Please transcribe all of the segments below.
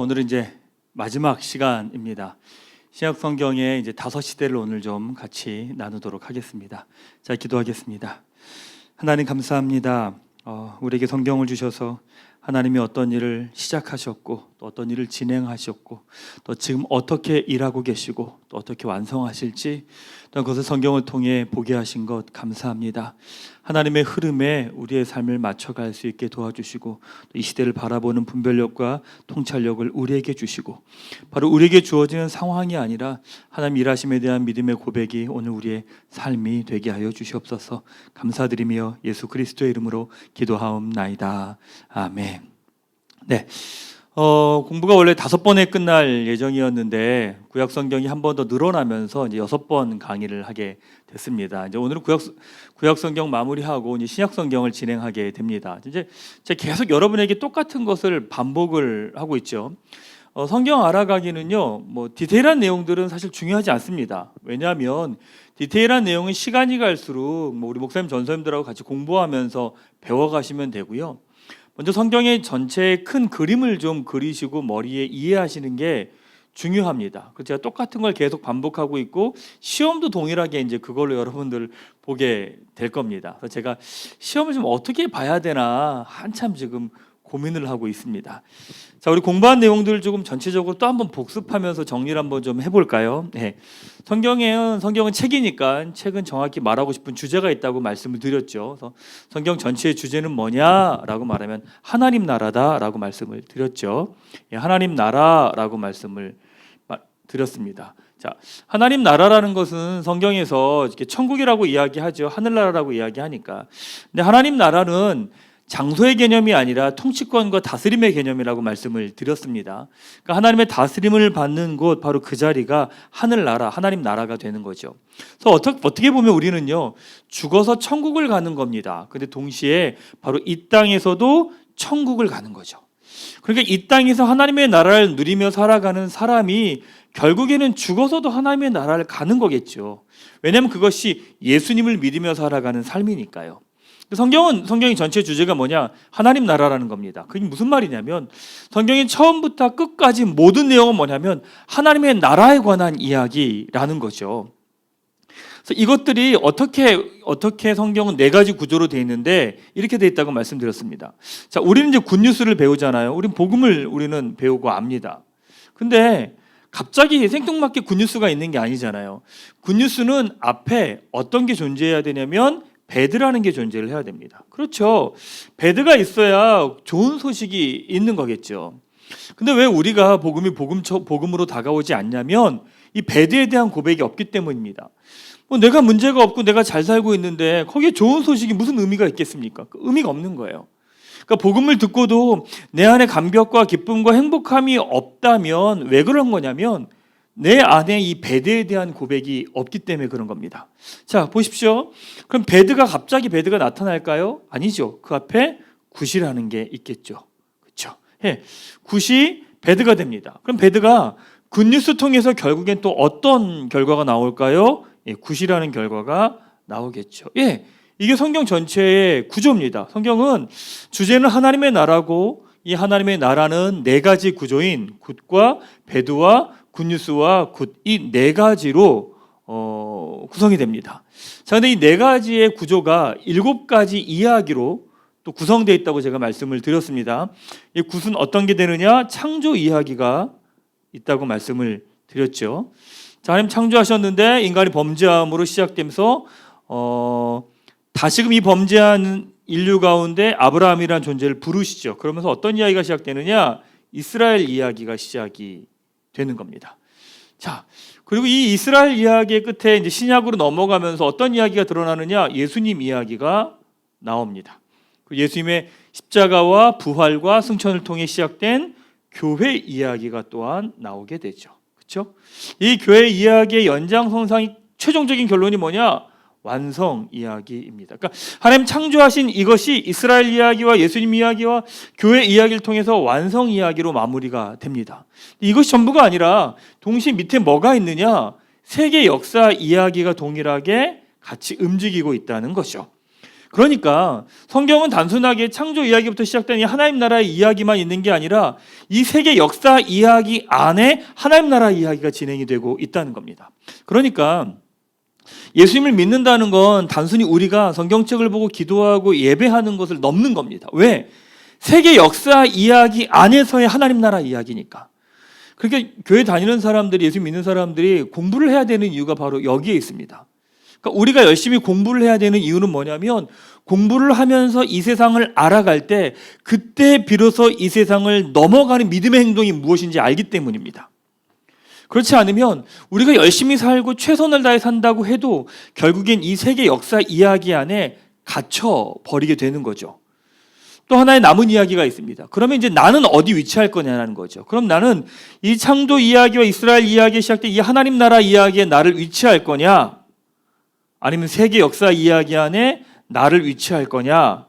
오늘은 이제 마지막 시간입니다. 신약 성경의 이제 5시대를 오늘 좀 같이 나누도록 하겠습니다. 자, 기도하겠습니다. 하나님 감사합니다. 우리에게 성경을 주셔서 하나님이 어떤 일을 시작하셨고 또 어떤 일을 진행하셨고 또 지금 어떻게 일하고 계시고 또 어떻게 완성하실지 또 그것을 성경을 통해 보게 하신 것 감사합니다. 하나님의 흐름에 우리의 삶을 맞춰갈 수 있게 도와주시고 또 이 시대를 바라보는 분별력과 통찰력을 우리에게 주시고 바로 우리에게 주어지는 상황이 아니라 하나님 일하심에 대한 믿음의 고백이 오늘 우리의 삶이 되게 하여 주시옵소서. 감사드리며 예수 그리스도의 이름으로 기도하옵나이다. 아멘. 네. 공부가 원래 5번에 끝날 예정이었는데 구약 성경이 한 번 더 늘어나면서 이제 6번 강의를 하게 됐습니다. 이제 오늘은 구약 성경 마무리하고 이제 신약 성경을 진행하게 됩니다. 이제 제가 계속 여러분에게 똑같은 것을 반복을 하고 있죠. 성경 알아가기는요, 디테일한 내용들은 사실 중요하지 않습니다. 왜냐하면 디테일한 내용은 시간이 갈수록 우리 목사님 전사님들하고 같이 공부하면서 배워가시면 되고요. 먼저 성경의 전체의 큰 그림을 좀 그리시고 머리에 이해하시는 게 중요합니다. 제가 똑같은 걸 계속 반복하고 있고 시험도 동일하게 이제 그걸로 여러분들 보게 될 겁니다. 그래서 제가 시험을 좀 어떻게 봐야 되나 한참 지금 고민을 하고 있습니다. 자, 우리 공부한 내용들을 조금 전체적으로 또 한번 복습하면서 정리를 한번 좀 해볼까요? 네. 성경은 책이니까 책은 정확히 말하고 싶은 주제가 있다고 말씀을 드렸죠. 그래서 성경 전체의 주제는 뭐냐라고 말하면 하나님 나라다라고 말씀을 드렸죠. 예, 하나님 나라라고 말씀을 드렸습니다. 자, 하나님 나라라는 것은 성경에서 이렇게 천국이라고 이야기하죠. 하늘나라라고 이야기하니까. 근데 하나님 나라는 장소의 개념이 아니라 통치권과 다스림의 개념이라고 말씀을 드렸습니다. 그러니까 하나님의 다스림을 받는 곳 바로 그 자리가 하늘나라, 하나님 나라가 되는 거죠. 그래서 어떻게 보면 우리는요, 죽어서 천국을 가는 겁니다. 근데 동시에 바로 이 땅에서도 천국을 가는 거죠. 그러니까 이 땅에서 하나님의 나라를 누리며 살아가는 사람이 결국에는 죽어서도 하나님의 나라를 가는 거겠죠. 왜냐하면 그것이 예수님을 믿으며 살아가는 삶이니까요. 성경의 전체 주제가 뭐냐? 하나님 나라라는 겁니다. 그게 무슨 말이냐면 성경의 처음부터 끝까지 모든 내용은 뭐냐면 하나님의 나라에 관한 이야기라는 거죠. 그래서 이것들이 어떻게 성경은 4가지 구조로 되어 있는데 이렇게 되어 있다고 말씀드렸습니다. 자, 우리는 이제 굿뉴스를 배우잖아요. 우리는 배우고 압니다. 근데 갑자기 생뚱맞게 굿뉴스가 있는 게 아니잖아요. 굿뉴스는 앞에 어떤 게 존재해야 되냐면 배드라는 게 존재를 해야 됩니다. 그렇죠. 배드가 있어야 좋은 소식이 있는 거겠죠. 근데 왜 우리가 복음이 복음으로 다가오지 않냐면 이 배드에 대한 고백이 없기 때문입니다. 내가 문제가 없고 내가 잘 살고 있는데 거기에 좋은 소식이 무슨 의미가 있겠습니까? 의미가 없는 거예요. 그러니까 복음을 듣고도 내 안에 감격과 기쁨과 행복함이 없다면 왜 그런 거냐면 내 안에 이 배드에 대한 고백이 없기 때문에 그런 겁니다. 자, 보십시오. 그럼 갑자기 배드가 나타날까요? 아니죠. 그 앞에 굿이라는 게 있겠죠. 그렇죠? 예, 굿이 배드가 됩니다. 그럼 배드가 굿뉴스 통해서 결국엔 또 어떤 결과가 나올까요? 예, 굿이라는 결과가 나오겠죠. 예, 이게 성경 전체의 구조입니다. 성경은 주제는 하나님의 나라고 이 하나님의 나라는 4가지 구조인 굿과 배드와 굿뉴스와 굿, 이 4가지로 구성이 됩니다. 자, 근데 이 4가지의 구조가 7가지 이야기로 또 구성되어 있다고 제가 말씀을 드렸습니다. 이 굿은 어떤 게 되느냐? 창조 이야기가 있다고 말씀을 드렸죠. 자, 하나님 창조하셨는데 인간이 범죄함으로 시작되면서 다시금 이 범죄한 인류 가운데 아브라함이라는 존재를 부르시죠. 그러면서 어떤 이야기가 시작되느냐? 이스라엘 이야기가 시작이 되는 겁니다. 자, 그리고 이 이스라엘 이야기의 끝에 이제 신약으로 넘어가면서 어떤 이야기가 드러나느냐? 예수님 이야기가 나옵니다. 예수님의 십자가와 부활과 승천을 통해 시작된 교회 이야기가 또한 나오게 되죠. 그렇죠? 이 교회 이야기의 연장선상의 최종적인 결론이 뭐냐? 완성 이야기입니다. 그러니까 하나님 창조하신 이것이 이스라엘 이야기와 예수님 이야기와 교회 이야기를 통해서 완성 이야기로 마무리가 됩니다. 이것이 전부가 아니라 동시에 밑에 뭐가 있느냐? 세계 역사 이야기가 동일하게 같이 움직이고 있다는 것이죠. 그러니까 성경은 단순하게 창조 이야기부터 시작된 이 하나님 나라의 이야기만 있는 게 아니라 이 세계 역사 이야기 안에 하나님 나라 이야기가 진행이 되고 있다는 겁니다. 그러니까 예수님을 믿는다는 건 단순히 우리가 성경책을 보고 기도하고 예배하는 것을 넘는 겁니다. 왜? 세계 역사 이야기 안에서의 하나님 나라 이야기니까. 그러니까 교회 다니는 사람들이, 예수 믿는 사람들이 공부를 해야 되는 이유가 바로 여기에 있습니다. 그러니까 우리가 열심히 공부를 해야 되는 이유는 뭐냐면, 공부를 하면서 이 세상을 알아갈 때 그때 비로소 이 세상을 넘어가는 믿음의 행동이 무엇인지 알기 때문입니다. 그렇지 않으면 우리가 열심히 살고 최선을 다해 산다고 해도 결국엔 이 세계 역사 이야기 안에 갇혀 버리게 되는 거죠. 또 하나의 남은 이야기가 있습니다. 그러면 이제 나는 어디 위치할 거냐는 거죠. 그럼 나는 이 창조 이야기와 이스라엘 이야기에 시작된 이 하나님 나라 이야기에 나를 위치할 거냐, 아니면 세계 역사 이야기 안에 나를 위치할 거냐,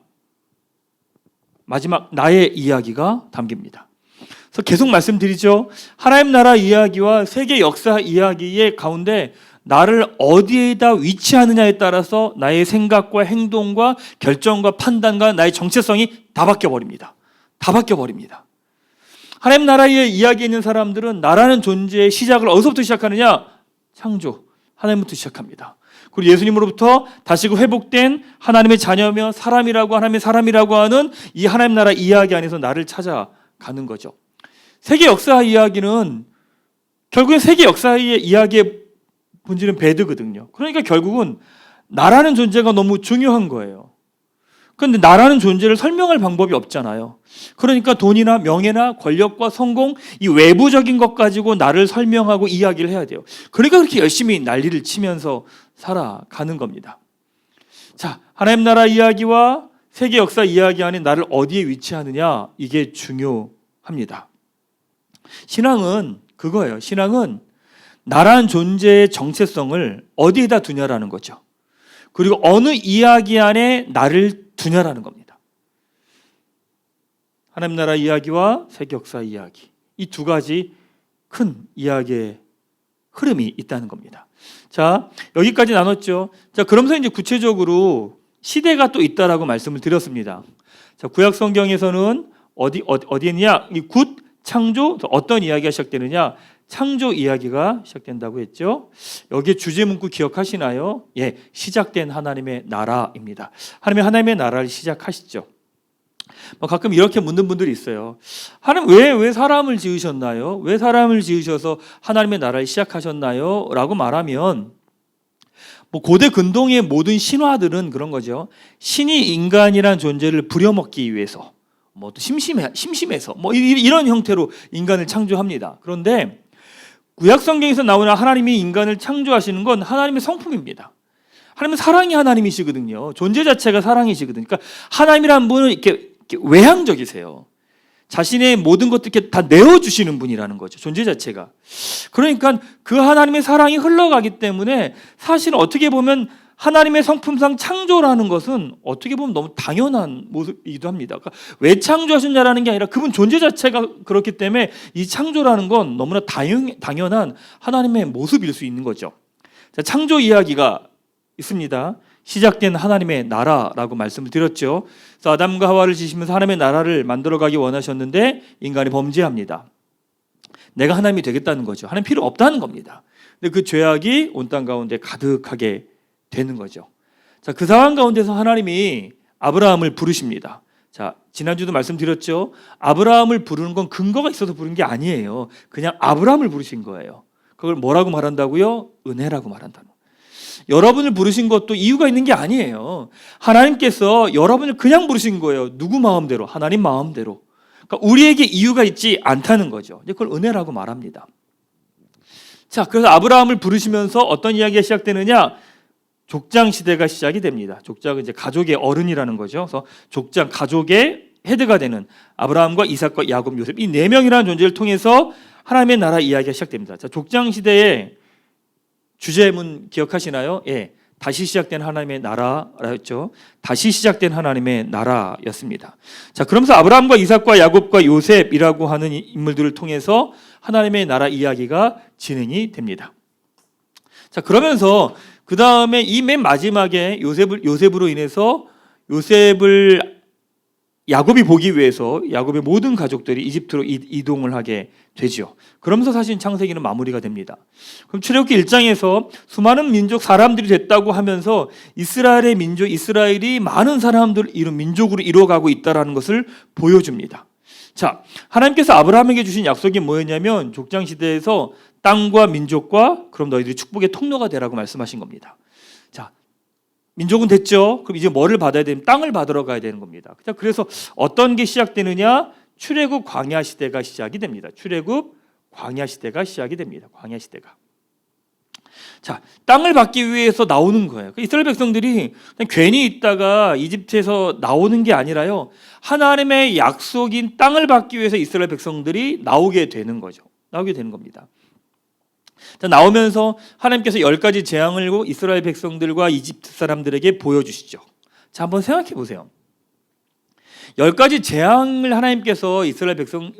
마지막 나의 이야기가 담깁니다. 그래서 계속 말씀드리죠. 하나님 나라 이야기와 세계 역사 이야기의 가운데 나를 어디에다 위치하느냐에 따라서 나의 생각과 행동과 결정과 판단과 나의 정체성이 다 바뀌어버립니다. 다 바뀌어버립니다. 하나님 나라의 이야기에 있는 사람들은 나라는 존재의 시작을 어디서부터 시작하느냐? 창조, 하나님부터 시작합니다. 그리고 예수님으로부터 다시금 회복된 하나님의 자녀며 사람이라고, 하나님의 사람이라고 하는 이 하나님 나라 이야기 안에서 나를 찾아가는 거죠. 세계 역사 이야기는 결국엔 세계 역사의 이야기의 본질은 배드거든요. 그러니까 결국은 나라는 존재가 너무 중요한 거예요. 그런데 나라는 존재를 설명할 방법이 없잖아요. 그러니까 돈이나 명예나 권력과 성공, 이 외부적인 것 가지고 나를 설명하고 이야기를 해야 돼요. 그러니까 그렇게 열심히 난리를 치면서 살아가는 겁니다. 자, 하나님 나라 이야기와 세계 역사 이야기 안에 나를 어디에 위치하느냐, 이게 중요합니다. 신앙은 그거예요. 신앙은 나라는 존재의 정체성을 어디에다 두냐라는 거죠. 그리고 어느 이야기 안에 나를 두냐라는 겁니다. 하나님 나라 이야기와 세계 역사 이야기, 이 두 가지 큰 이야기의 흐름이 있다는 겁니다. 자, 여기까지 나눴죠. 자, 그러면서 이제 구체적으로 시대가 또 있다라고 말씀을 드렸습니다. 자, 구약 성경에서는 어디에 있느냐? 이 굿 창조, 어떤 이야기가 시작되느냐? 창조 이야기가 시작된다고 했죠. 여기에 주제 문구 기억하시나요? 예, 시작된 하나님의 나라입니다. 하나님의 나라를 시작하시죠. 가끔 이렇게 묻는 분들이 있어요. 하나님 왜 사람을 지으셨나요? 왜 사람을 지으셔서 하나님의 나라를 시작하셨나요? 라고 말하면, 고대 근동의 모든 신화들은 그런 거죠. 신이 인간이란 존재를 부려먹기 위해서, 또 심심해서 이런 형태로 인간을 창조합니다. 그런데 구약 성경에서 나오는 하나님이 인간을 창조하시는 건 하나님의 성품입니다. 하나님은 사랑이 하나님이시거든요. 존재 자체가 사랑이시거든요. 그러니까 하나님이라는 분은 이렇게 외향적이세요. 자신의 모든 것들 이렇게 다 내어주시는 분이라는 거죠. 존재 자체가. 그러니까 그 하나님의 사랑이 흘러가기 때문에 사실 어떻게 보면 하나님의 성품상 창조라는 것은 어떻게 보면 너무 당연한 모습이기도 합니다. 그러니까 왜 창조하셨냐라는 게 아니라 그분 존재 자체가 그렇기 때문에 이 창조라는 건 너무나 당연한 하나님의 모습일 수 있는 거죠. 자, 창조 이야기가 있습니다. 시작된 하나님의 나라라고 말씀을 드렸죠. 그래서 아담과 하와를 지시면서 하나님의 나라를 만들어가기 원하셨는데 인간이 범죄합니다. 내가 하나님이 되겠다는 거죠. 하나님 필요 없다는 겁니다. 근데 그 죄악이 온 땅 가운데 가득하게 되는 거죠. 자, 그 상황 가운데서 하나님이 아브라함을 부르십니다. 자, 지난주도 말씀드렸죠. 아브라함을 부르는 건 근거가 있어서 부른 게 아니에요. 그냥 아브라함을 부르신 거예요. 그걸 뭐라고 말한다고요? 은혜라고 말한다는 거예요. 여러분을 부르신 것도 이유가 있는 게 아니에요. 하나님께서 여러분을 그냥 부르신 거예요. 누구 마음대로? 하나님 마음대로. 그러니까 우리에게 이유가 있지 않다는 거죠. 그걸 은혜라고 말합니다. 자, 그래서 아브라함을 부르시면서 어떤 이야기가 시작되느냐? 족장 시대가 시작이 됩니다. 족장은 이제 가족의 어른이라는 거죠. 그래서 족장 가족의 헤드가 되는 아브라함과 이삭과 야곱, 요셉, 이 네 명이라는 존재를 통해서 하나님의 나라 이야기가 시작됩니다. 자, 족장 시대의 주제문 기억하시나요? 예, 다시 시작된 하나님의 나라였죠. 다시 시작된 하나님의 나라였습니다. 자, 그러면서 아브라함과 이삭과 야곱과 요셉이라고 하는 인물들을 통해서 하나님의 나라 이야기가 진행이 됩니다. 자, 그러면서 그 다음에 이 맨 마지막에 요셉으로 인해서 요셉을 야곱이 보기 위해서 야곱의 모든 가족들이 이집트로 이동을 하게 되죠. 그러면서 사실 창세기는 마무리가 됩니다. 그럼 출애굽기 1장에서 수많은 민족 사람들이 됐다고 하면서 이스라엘의 민족, 이스라엘이 많은 사람들을 이룬 민족으로 이루어가고 있다는 것을 보여줍니다. 자, 하나님께서 아브라함에게 주신 약속이 뭐였냐면 족장 시대에서 땅과 민족과 그럼 너희들이 축복의 통로가 되라고 말씀하신 겁니다. 자, 민족은 됐죠. 그럼 이제 뭐를 받아야 되면 땅을 받으러 가야 되는 겁니다. 그래서 어떤 게 시작되느냐? 출애굽 광야 시대가 시작이 됩니다. 출애굽 광야 시대가 시작이 됩니다. 광야 시대가. 자, 땅을 받기 위해서 나오는 거예요. 이스라엘 백성들이 그냥 괜히 있다가 이집트에서 나오는 게 아니라요. 하나님의 약속인 땅을 받기 위해서 이스라엘 백성들이 나오게 되는 거죠. 나오게 되는 겁니다. 자, 나오면서 하나님께서 10가지 재앙을 이스라엘 백성들과 이집트 사람들에게 보여주시죠. 자, 한번 생각해 보세요. 10가지 재앙을 하나님께서 이스라엘 백성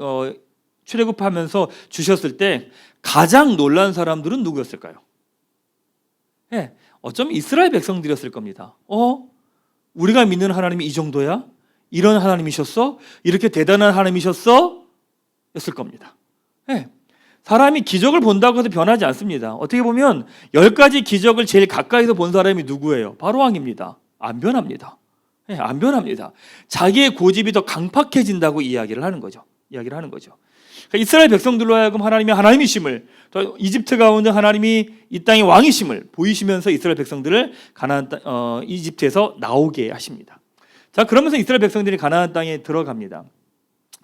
출애굽하면서 주셨을 때 가장 놀란 사람들은 누구였을까요? 네, 어쩌면 이스라엘 백성들이었을 겁니다. 우리가 믿는 하나님이 이 정도야? 이런 하나님이셨어? 이렇게 대단한 하나님이셨어? 였을 겁니다. 네. 사람이 기적을 본다고 해서 변하지 않습니다. 어떻게 보면 10가지 기적을 제일 가까이서 본 사람이 누구예요? 바로 왕입니다. 안 변합니다. 네, 안 변합니다. 자기의 고집이 더 강팍해진다고 이야기를 하는 거죠. 그러니까 이스라엘 백성들로 하여금 하나님이 하나님이심을, 또 이집트 가운데 하나님이 이 땅의 왕이심을 보이시면서 이스라엘 백성들을 가나안 땅, 이집트에서 나오게 하십니다. 자, 그러면서 이스라엘 백성들이 가나안 땅에 들어갑니다.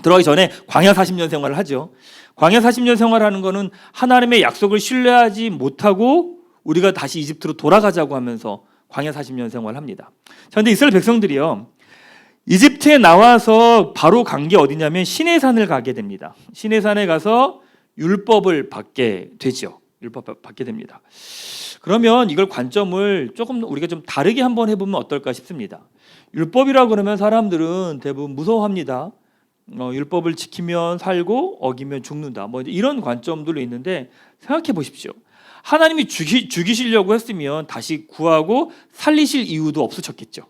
들어가기 전에 광야 40년 생활을 하죠. 광야 40년 생활하는 거는 하나님의 약속을 신뢰하지 못하고 우리가 다시 이집트로 돌아가자고 하면서 광야 40년 생활을 합니다. 자, 근데 이스라엘 백성들이요, 이집트에 나와서 바로 간 게 어디냐면 시내산을 가게 됩니다. 시내산에 가서 율법을 받게 되죠. 율법 받게 됩니다. 그러면 이걸 관점을 조금 우리가 좀 다르게 한번 해보면 어떨까 싶습니다. 율법이라고 그러면 사람들은 대부분 무서워합니다. 율법을 지키면 살고 어기면 죽는다. 뭐 이런 관점들로 있는데 생각해 보십시오. 하나님이 죽이시려고 했으면 다시 구하고 살리실 이유도 없으셨겠죠.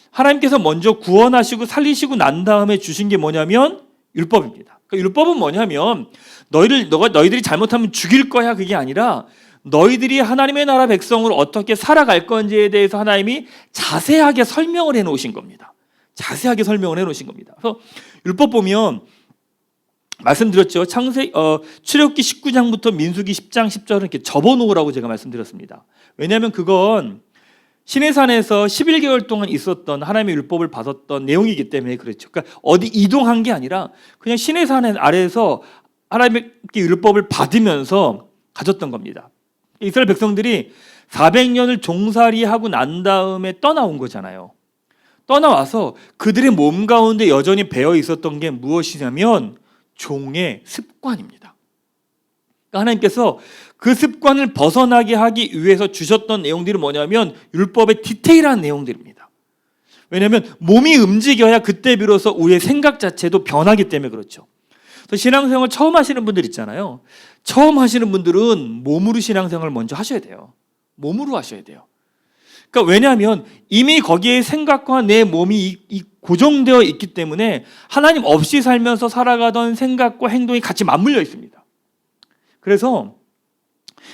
하나님께서 먼저 구원하시고 살리시고 난 다음에 주신 게 뭐냐면 율법입니다. 그러니까 율법은 뭐냐면 너희들이 잘못하면 죽일 거야, 그게 아니라 너희들이 하나님의 나라 백성으로 어떻게 살아갈 건지에 대해서 하나님이 자세하게 설명을 해놓으신 겁니다. 자세하게 설명을 해놓으신 겁니다. 그래서 율법 보면 말씀드렸죠. 출애굽기 19장부터 민수기 10장 10절은 이렇게 접어놓으라고 제가 말씀드렸습니다. 왜냐하면 그건 시내산에서 11개월 동안 있었던 하나님의 율법을 받았던 내용이기 때문에 그렇죠. 그러니까 어디 이동한 게 아니라 그냥 시내산 아래에서 하나님의 율법을 받으면서 가졌던 겁니다. 이스라엘 백성들이 400년을 종살이하고 난 다음에 떠나온 거잖아요. 떠나와서 그들의 몸 가운데 여전히 배어 있었던 게 무엇이냐면 종의 습관입니다. 그러니까 하나님께서 그 습관을 벗어나게 하기 위해서 주셨던 내용들이 뭐냐면 율법의 디테일한 내용들입니다. 왜냐하면 몸이 움직여야 그때 비로소 우리의 생각 자체도 변하기 때문에 그렇죠. 신앙생활 처음 하시는 분들 있잖아요. 처음 하시는 분들은 몸으로 신앙생활을 먼저 하셔야 돼요. 몸으로 하셔야 돼요. 그러니까 왜냐하면 이미 거기에 생각과 내 몸이 고정되어 있기 때문에 하나님 없이 살면서 살아가던 생각과 행동이 같이 맞물려 있습니다. 그래서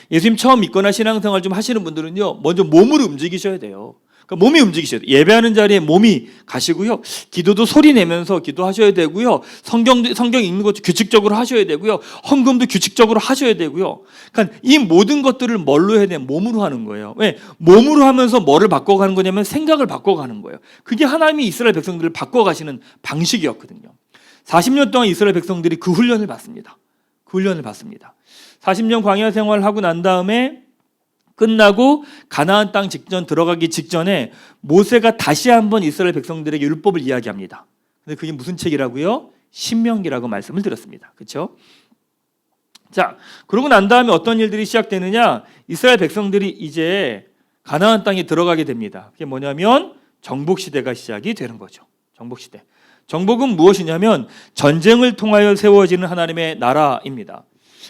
예수님 처음 믿거나 신앙생활 좀 하시는 분들은요, 먼저 몸으로 움직이셔야 돼요. 그러니까 몸이 움직이셔야 돼요. 예배하는 자리에 몸이 가시고요, 기도도 소리 내면서 기도하셔야 되고요, 성경 읽는 것도 규칙적으로 하셔야 되고요, 헌금도 규칙적으로 하셔야 되고요. 그러니까 이 모든 것들을 뭘로 해야 돼요? 몸으로 하는 거예요. 왜? 몸으로 하면서 뭐를 바꿔가는 거냐면 생각을 바꿔가는 거예요. 그게 하나님이 이스라엘 백성들을 바꿔가시는 방식이었거든요. 40년 동안 이스라엘 백성들이 그 훈련을 받습니다. 40년 광야 생활을 하고 난 다음에 끝나고 가나안 땅 들어가기 직전에 모세가 다시 한번 이스라엘 백성들에게 율법을 이야기합니다. 근데 그게 무슨 책이라고요? 신명기라고 말씀을 드렸습니다. 그렇죠? 자, 그러고 난 다음에 어떤 일들이 시작되느냐? 이스라엘 백성들이 이제 가나안 땅에 들어가게 됩니다. 그게 뭐냐면 정복 시대가 시작이 되는 거죠. 정복 시대. 정복은 무엇이냐면 전쟁을 통하여 세워지는 하나님의 나라입니다.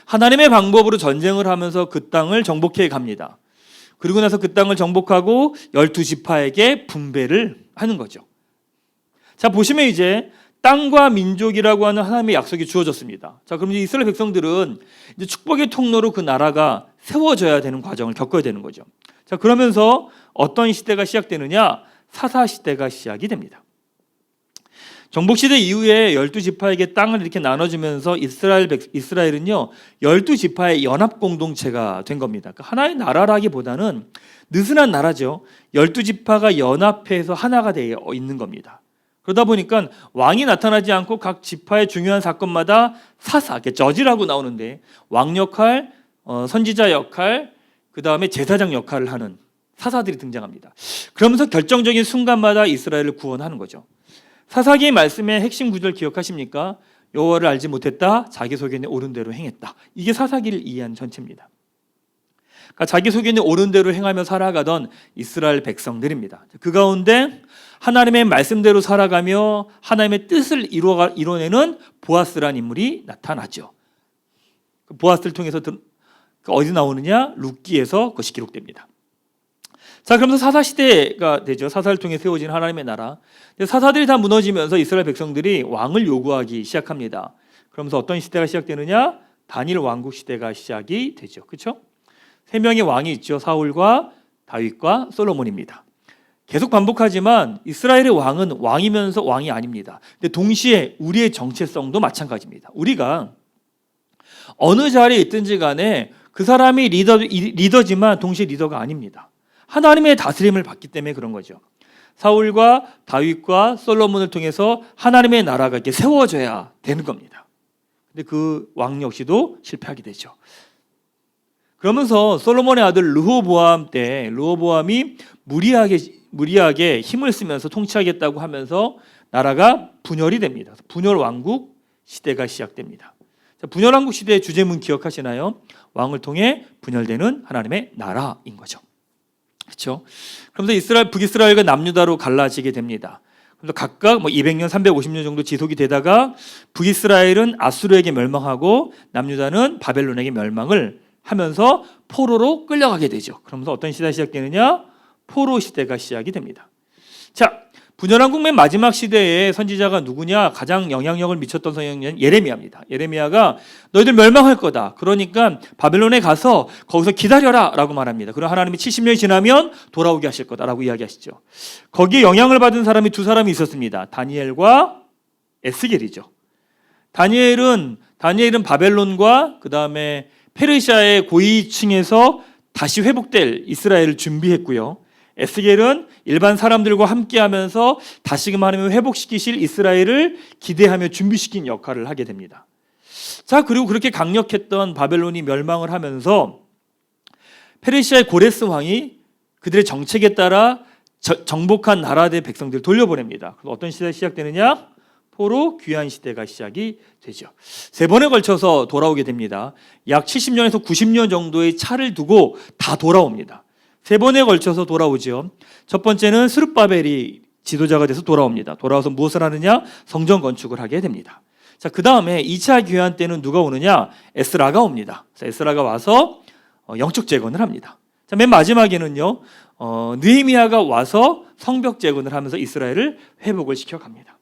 하나님의 방법으로 전쟁을 하면서 그 땅을 정복해 갑니다. 그리고 나서 그 땅을 정복하고 12지파에게 분배를 하는 거죠. 자, 보시면 이제 땅과 민족이라고 하는 하나님의 약속이 주어졌습니다. 자, 그럼 이제 이스라엘 백성들은 이제 축복의 통로로 그 나라가 세워져야 되는 과정을 겪어야 되는 거죠. 자, 그러면서 어떤 시대가 시작되느냐? 사사 시대가 시작이 됩니다. 정복 시대 이후에 12지파에게 땅을 이렇게 나눠주면서 이스라엘은요 12지파의 연합 공동체가 된 겁니다. 그러니까 하나의 나라라기보다는 느슨한 나라죠. 12지파가 연합해서 하나가 되어 있는 겁니다. 그러다 보니까 왕이 나타나지 않고 각 지파의 중요한 사건마다 사사, 저지라고 나오는데 왕 역할, 선지자 역할, 그 다음에 제사장 역할을 하는 사사들이 등장합니다. 그러면서 결정적인 순간마다 이스라엘을 구원하는 거죠. 사사기의 말씀의 핵심 구절 기억하십니까? 여호와를 알지 못했다, 자기 속에 있는 옳은 대로 행했다. 이게 사사기를 이해한 전체입니다. 그러니까 자기 속에 있는 옳은 대로 행하며 살아가던 이스라엘 백성들입니다. 그 가운데 하나님의 말씀대로 살아가며 하나님의 뜻을 이뤄내는 보아스라는 인물이 나타나죠. 그 보아스를 통해서 어디 나오느냐? 룻기에서 그것이 기록됩니다. 자, 그러면서 사사 시대가 되죠. 사사를 통해 세워진 하나님의 나라. 사사들이 다 무너지면서 이스라엘 백성들이 왕을 요구하기 시작합니다. 그러면서 어떤 시대가 시작되느냐? 다니엘 왕국 시대가 시작이 되죠. 그렇죠? 세 명의 왕이 있죠. 사울과 다윗과 솔로몬입니다. 계속 반복하지만 이스라엘의 왕은 왕이면서 왕이 아닙니다. 근데 동시에 우리의 정체성도 마찬가지입니다. 우리가 어느 자리에 있든지 간에 그 사람이 리더지만 동시에 리더가 아닙니다. 하나님의 다스림을 받기 때문에 그런 거죠. 사울과 다윗과 솔로몬을 통해서 하나님의 나라가 이렇게 세워져야 되는 겁니다. 근데 그 왕 역시도 실패하게 되죠. 그러면서 솔로몬의 아들 르호보암 때 르호보암이 무리하게 힘을 쓰면서 통치하겠다고 하면서 나라가 분열이 됩니다. 분열 왕국 시대가 시작됩니다. 분열 왕국 시대의 주제문 기억하시나요? 왕을 통해 분열되는 하나님의 나라인 거죠. 그렇죠? 그러면서 북이스라엘과 남유다로 갈라지게 됩니다. 그래서 각각 200년, 350년 정도 지속이 되다가 북이스라엘은 아수르에게 멸망하고 남유다는 바벨론에게 멸망을 하면서 포로로 끌려가게 되죠. 그러면서 어떤 시대가 시작되느냐? 포로 시대가 시작이 됩니다. 자, 분열왕국 맨 마지막 시대에 선지자가 누구냐? 가장 영향력을 미쳤던 선지자는 예레미야입니다. 예레미야가 너희들 멸망할 거다. 그러니까 바벨론에 가서 거기서 기다려라 라고 말합니다. 그럼 하나님이 70년이 지나면 돌아오게 하실 거다라고 이야기하시죠. 거기에 영향을 받은 사람이 두 사람이 있었습니다. 다니엘과 에스겔이죠. 다니엘은 바벨론과 그 다음에 페르시아의 고위층에서 다시 회복될 이스라엘을 준비했고요. 에스겔은 일반 사람들과 함께하면서 다시금 하나님을 회복시키실 이스라엘을 기대하며 준비시킨 역할을 하게 됩니다. 자, 그리고 그렇게 강력했던 바벨론이 멸망을 하면서 페르시아의 고레스 왕이 그들의 정책에 따라 정복한 나라의 백성들을 돌려보냅니다. 그래서 어떤 시대가 시작되느냐? 포로 귀환 시대가 시작이 되죠. 세 번에 걸쳐서 돌아오게 됩니다. 약 70년에서 90년 정도의 차를 두고 다 돌아옵니다. 세 번에 걸쳐서 돌아오죠. 첫 번째는 스룹바벨이 지도자가 돼서 돌아옵니다. 돌아와서 무엇을 하느냐? 성전 건축을 하게 됩니다. 자, 그 다음에 2차 귀환 때는 누가 오느냐? 에스라가 옵니다. 에스라가 와서 영적 재건을 합니다. 자, 맨 마지막에는요, 느헤미야가 와서 성벽 재건을 하면서 이스라엘을 회복을 시켜갑니다.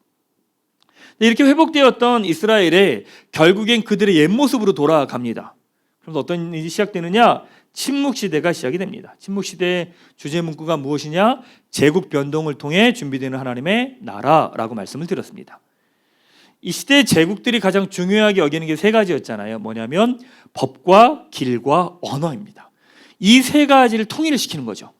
이렇게 회복되었던 이스라엘에 결국엔 그들의 옛 모습으로 돌아갑니다. 그래서 어떤 일이 시작되느냐? 침묵시대가 시작이 됩니다. 침묵시대의 주제 문구가 무엇이냐? 제국 변동을 통해 준비되는 하나님의 나라라고 말씀을 드렸습니다. 이 시대의 제국들이 가장 중요하게 여기는 게 세 가지였잖아요. 뭐냐면 법과 길과 언어입니다. 이 세 가지를 통일을 시키는 거죠.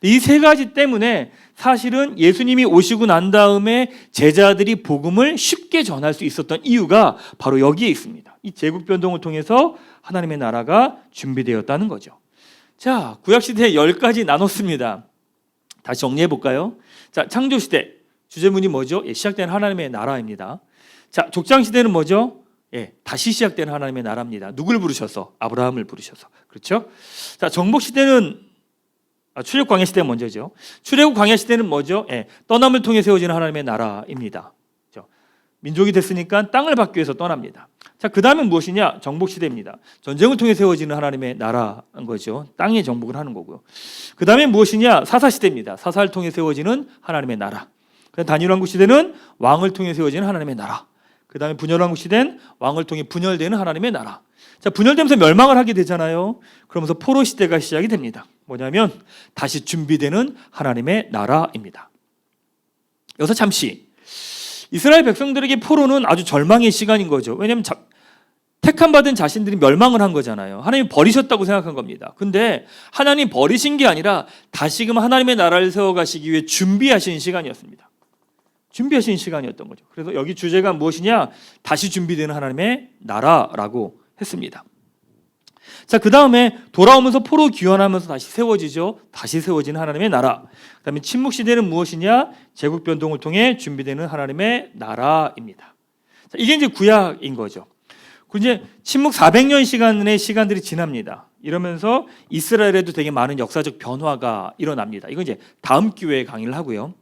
이 세 가지 때문에 사실은 예수님이 오시고 난 다음에 제자들이 복음을 쉽게 전할 수 있었던 이유가 바로 여기에 있습니다. 이 제국 변동을 통해서 하나님의 나라가 준비되었다는 거죠. 자, 구약시대에 10가지 나눴습니다. 다시 정리해 볼까요? 자, 창조시대 주제문이 뭐죠? 시작된 하나님의 나라입니다. 자, 족장시대는 뭐죠? 다시 시작된 하나님의 나라입니다. 누굴 부르셔서? 아브라함을 부르셔서. 그렇죠? 자, 정복시대는 출애굽 광야 시대가 먼저죠. 출애굽 광야 시대는 뭐죠? 떠남을 통해 세워지는 하나님의 나라입니다. 그렇죠? 민족이 됐으니까 땅을 받기 위해서 떠납니다. 자, 그 다음에 무엇이냐? 정복 시대입니다. 전쟁을 통해 세워지는 하나님의 나라인 거죠. 땅에 정복을 하는 거고요. 그 다음에 무엇이냐? 사사 시대입니다. 사사를 통해 세워지는 하나님의 나라. 그 다음에 다니엘왕국 시대는 왕을 통해 세워지는 하나님의 나라. 그 다음에 분열왕국 시대는 왕을 통해 분열되는 하나님의 나라. 자, 분열되면서 멸망을 하게 되잖아요. 그러면서 포로 시대가 시작이 됩니다. 뭐냐면 다시 준비되는 하나님의 나라입니다. 여기서 잠시 이스라엘 백성들에게 포로는 아주 절망의 시간인 거죠. 왜냐하면 택함 받은 자신들이 멸망을 한 거잖아요. 하나님이 버리셨다고 생각한 겁니다. 근데 하나님이 버리신 게 아니라 다시금 하나님의 나라를 세워가시기 위해 준비하신 시간이었습니다. 준비하신 시간이었던 거죠. 그래서 여기 주제가 무엇이냐? 다시 준비되는 하나님의 나라라고 했습니다. 자, 그 다음에 돌아오면서 포로 귀환하면서 다시 세워지죠. 다시 세워지는 하나님의 나라. 그 다음에 침묵 시대는 무엇이냐? 제국 변동을 통해 준비되는 하나님의 나라입니다. 자, 이게 이제 구약인 거죠. 그 이제 침묵 400년 시간들이 지납니다. 이러면서 이스라엘에도 되게 많은 역사적 변화가 일어납니다. 이건 이제 다음 기회에 강의를 하고요.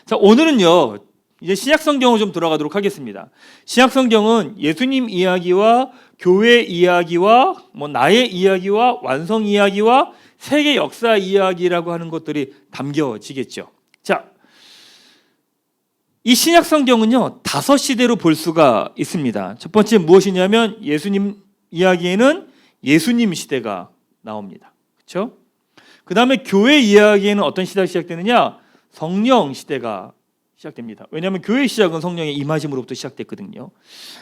자, 오늘은요, 이제 신약 성경으로 좀 들어가도록 하겠습니다. 신약 성경은 예수님 이야기와 교회 이야기와 나의 이야기와 완성 이야기와 세계 역사 이야기라고 하는 것들이 담겨지겠죠. 자, 이 신약 성경은요 5시대로 볼 수가 있습니다. 첫 번째 무엇이냐면 예수님 이야기에는 예수님 시대가 나옵니다. 그렇죠? 그 다음에 교회 이야기에는 어떤 시대가 시작되느냐? 성령 시대가 시작됩니다. 왜냐하면 교회 시작은 성령의 임하심으로부터 시작됐거든요.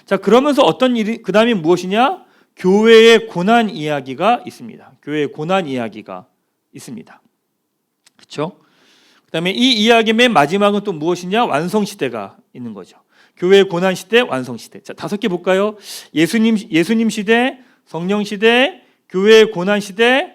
자, 그러면서 어떤 일이 그 다음에 무엇이냐? 교회의 고난 이야기가 있습니다. 교회의 고난 이야기가 있습니다. 그렇죠? 그다음에 이 이야기의 맨 마지막은 또 무엇이냐? 완성 시대가 있는 거죠. 교회의 고난 시대, 완성 시대. 자, 5개 볼까요? 예수님 시대, 성령 시대, 교회의 고난 시대,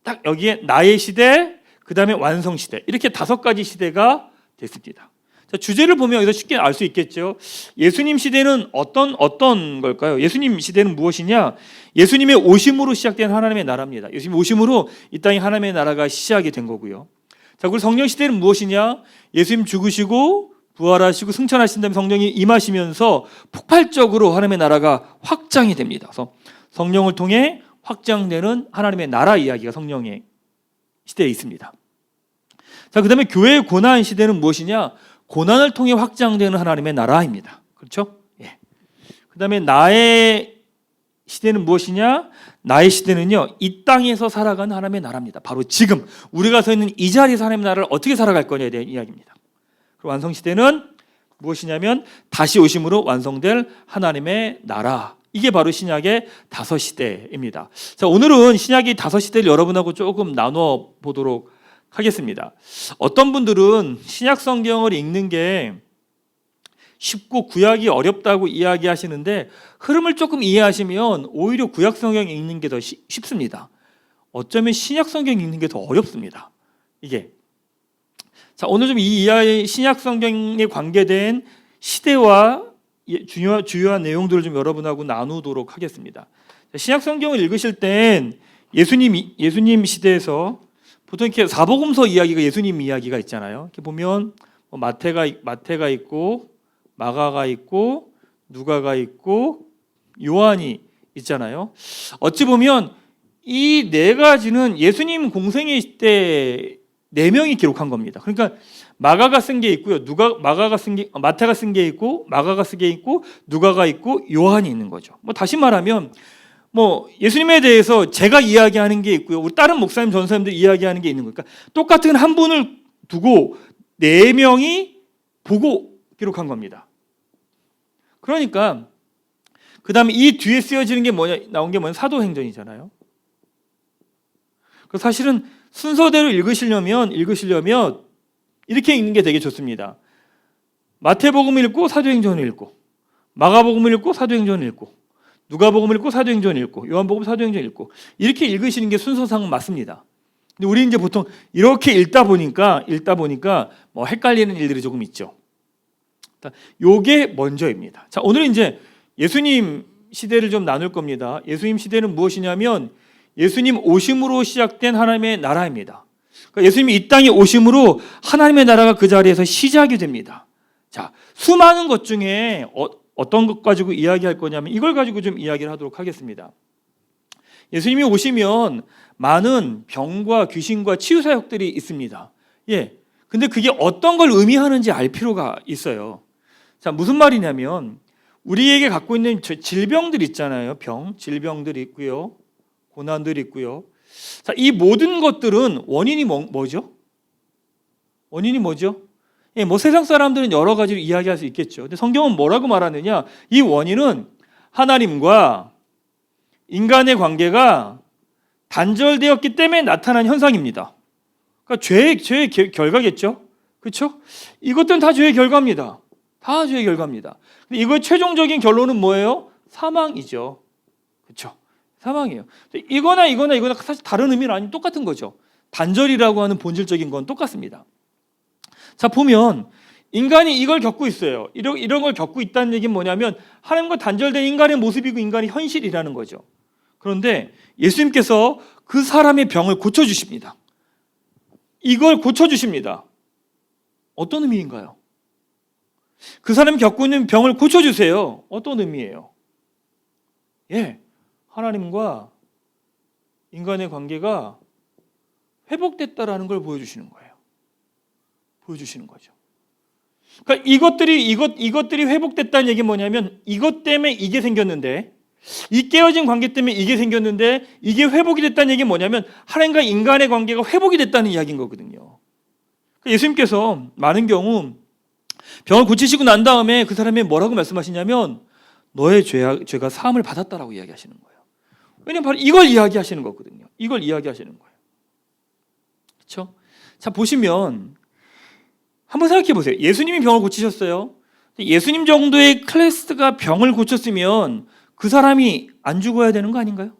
딱 여기에 나의 시대, 그다음에 완성 시대. 이렇게 5가지 시대가 됐습니다. 자, 주제를 보면 여기서 쉽게 알 수 있겠죠. 예수님 시대는 어떤 걸까요? 예수님 시대는 무엇이냐? 예수님의 오심으로 시작된 하나님의 나라입니다. 예수님 오심으로 이 땅에 하나님의 나라가 시작이 된 거고요. 자, 그리고 성령 시대는 무엇이냐? 예수님 죽으시고 부활하시고 승천하신 다음에 성령이 임하시면서 폭발적으로 하나님의 나라가 확장이 됩니다. 그래서 성령을 통해 확장되는 하나님의 나라 이야기가 성령의 시대에 있습니다. 자, 그다음에 교회의 고난 시대는 무엇이냐? 고난을 통해 확장되는 하나님의 나라입니다. 그렇죠? 예. 그다음에 나의 시대는 무엇이냐? 나의 시대는요, 이 땅에서 살아가는 하나님의 나라입니다. 바로 지금 우리가 서 있는 이 자리에서 하나님의 나라를 어떻게 살아갈 거냐에 대한 이야기입니다. 그리고 완성 시대는 무엇이냐면 다시 오심으로 완성될 하나님의 나라. 이게 바로 신약의 5시대입니다. 자, 오늘은 신약의 5시대를 여러분하고 조금 나눠 보도록 하겠습니다. 어떤 분들은 신약 성경을 읽는 게 쉽고 구약이 어렵다고 이야기하시는데 흐름을 조금 이해하시면 오히려 구약 성경 읽는 게 더 쉽습니다. 어쩌면 신약 성경 읽는 게 더 어렵습니다. 이게. 자, 오늘 좀 이 신약 성경에 관계된 시대와 주요한 내용들을 좀 여러분하고 나누도록 하겠습니다. 신약 성경을 읽으실 땐 예수님 시대에서 보통 이렇게 사복음서 이야기가 예수님 이야기가 있잖아요. 이렇게 보면 마태가 있고 마가가 있고 누가가 있고 요한이 있잖아요. 어찌 보면 이 4가지는 예수님 공생의 때 4명이 기록한 겁니다. 그러니까 마가가 쓴 게 있고요. 마태가 쓴 게 있고 마가가 쓴 게 있고 누가가 있고 요한이 있는 거죠. 다시 말하면 예수님에 대해서 제가 이야기하는 게 있고요. 우리 다른 목사님, 전사님들 이야기하는 게 있는 거니까 똑같은 한 분을 두고 4명이 보고 기록한 겁니다. 그러니까 그 다음에 이 뒤에 쓰여지는 게 나온 게 사도행전이잖아요. 사실은 순서대로 읽으시려면 이렇게 읽는 게 되게 좋습니다. 마태복음을 읽고 사도행전을 읽고 마가복음을 읽고 사도행전을 읽고 누가복음을 읽고 사도행전을 읽고 요한복음 사도행전을 읽고 이렇게 읽으시는 게 순서상 맞습니다. 근데 우리 이제 보통 이렇게 읽다 보니까 헷갈리는 일들이 조금 있죠. 요게 먼저입니다. 자, 오늘은 이제 예수님 시대를 좀 나눌 겁니다. 예수님 시대는 무엇이냐면 예수님 오심으로 시작된 하나님의 나라입니다. 그러니까 예수님이 이 땅에 오심으로 하나님의 나라가 그 자리에서 시작이 됩니다. 자, 수많은 것 중에 어떤 것 가지고 이야기할 거냐면 이걸 가지고 좀 이야기를 하도록 하겠습니다. 예수님이 오시면 많은 병과 귀신과 치유 사역들이 있습니다. 근데 그게 어떤 걸 의미하는지 알 필요가 있어요. 자, 무슨 말이냐면 우리에게 갖고 있는 질병들 있잖아요. 질병들이 있고요. 고난들이 있고요. 자, 이 모든 것들은 원인이 뭐죠? 원인이 뭐죠? 뭐 세상 사람들은 여러 가지로 이야기할 수 있겠죠. 근데 성경은 뭐라고 말하느냐? 이 원인은 하나님과 인간의 관계가 단절되었기 때문에 나타난 현상입니다. 그러니까 죄의 결과겠죠. 그렇죠? 이것들은 다 죄의 결과입니다. 다 죄의 결과입니다. 근데 이거의 최종적인 결론은 뭐예요? 사망이죠. 그렇죠? 사망이에요. 이거나 사실 다른 의미는 아닌 똑같은 거죠. 단절이라고 하는 본질적인 건 똑같습니다. 자, 보면 인간이 이걸 겪고 있어요. 이런 걸 겪고 있다는 얘기는 뭐냐면 하나님과 단절된 인간의 모습이고 인간의 현실이라는 거죠. 그런데 예수님께서 그 사람의 병을 고쳐주십니다. 이걸 고쳐주십니다. 어떤 의미인가요? 그 사람이 겪고 있는 병을 고쳐주세요. 어떤 의미예요? 하나님과 인간의 관계가 회복됐다라는 걸 보여주시는 거예요. 보여주시는 거죠. 그러니까 이것들이 회복됐다는 얘기는 뭐냐면 이것 때문에 이게 생겼는데, 이 깨어진 관계 때문에 이게 생겼는데 이게 회복이 됐다는 얘기는 뭐냐면 하나님과 인간의 관계가 회복이 됐다는 이야기인 거거든요. 예수님께서 많은 경우 병을 고치시고 난 다음에 그 사람이 뭐라고 말씀하시냐면 너의 죄가 사함을 받았다라고 이야기하시는 거예요. 왜냐하면 바로 이걸 이야기하시는 거거든요. 이걸 이야기하시는 거예요. 그렇죠? 자, 보시면 한번 생각해 보세요. 예수님이 병을 고치셨어요. 예수님 정도의 클래스가 병을 고쳤으면 그 사람이 안 죽어야 되는 거 아닌가요?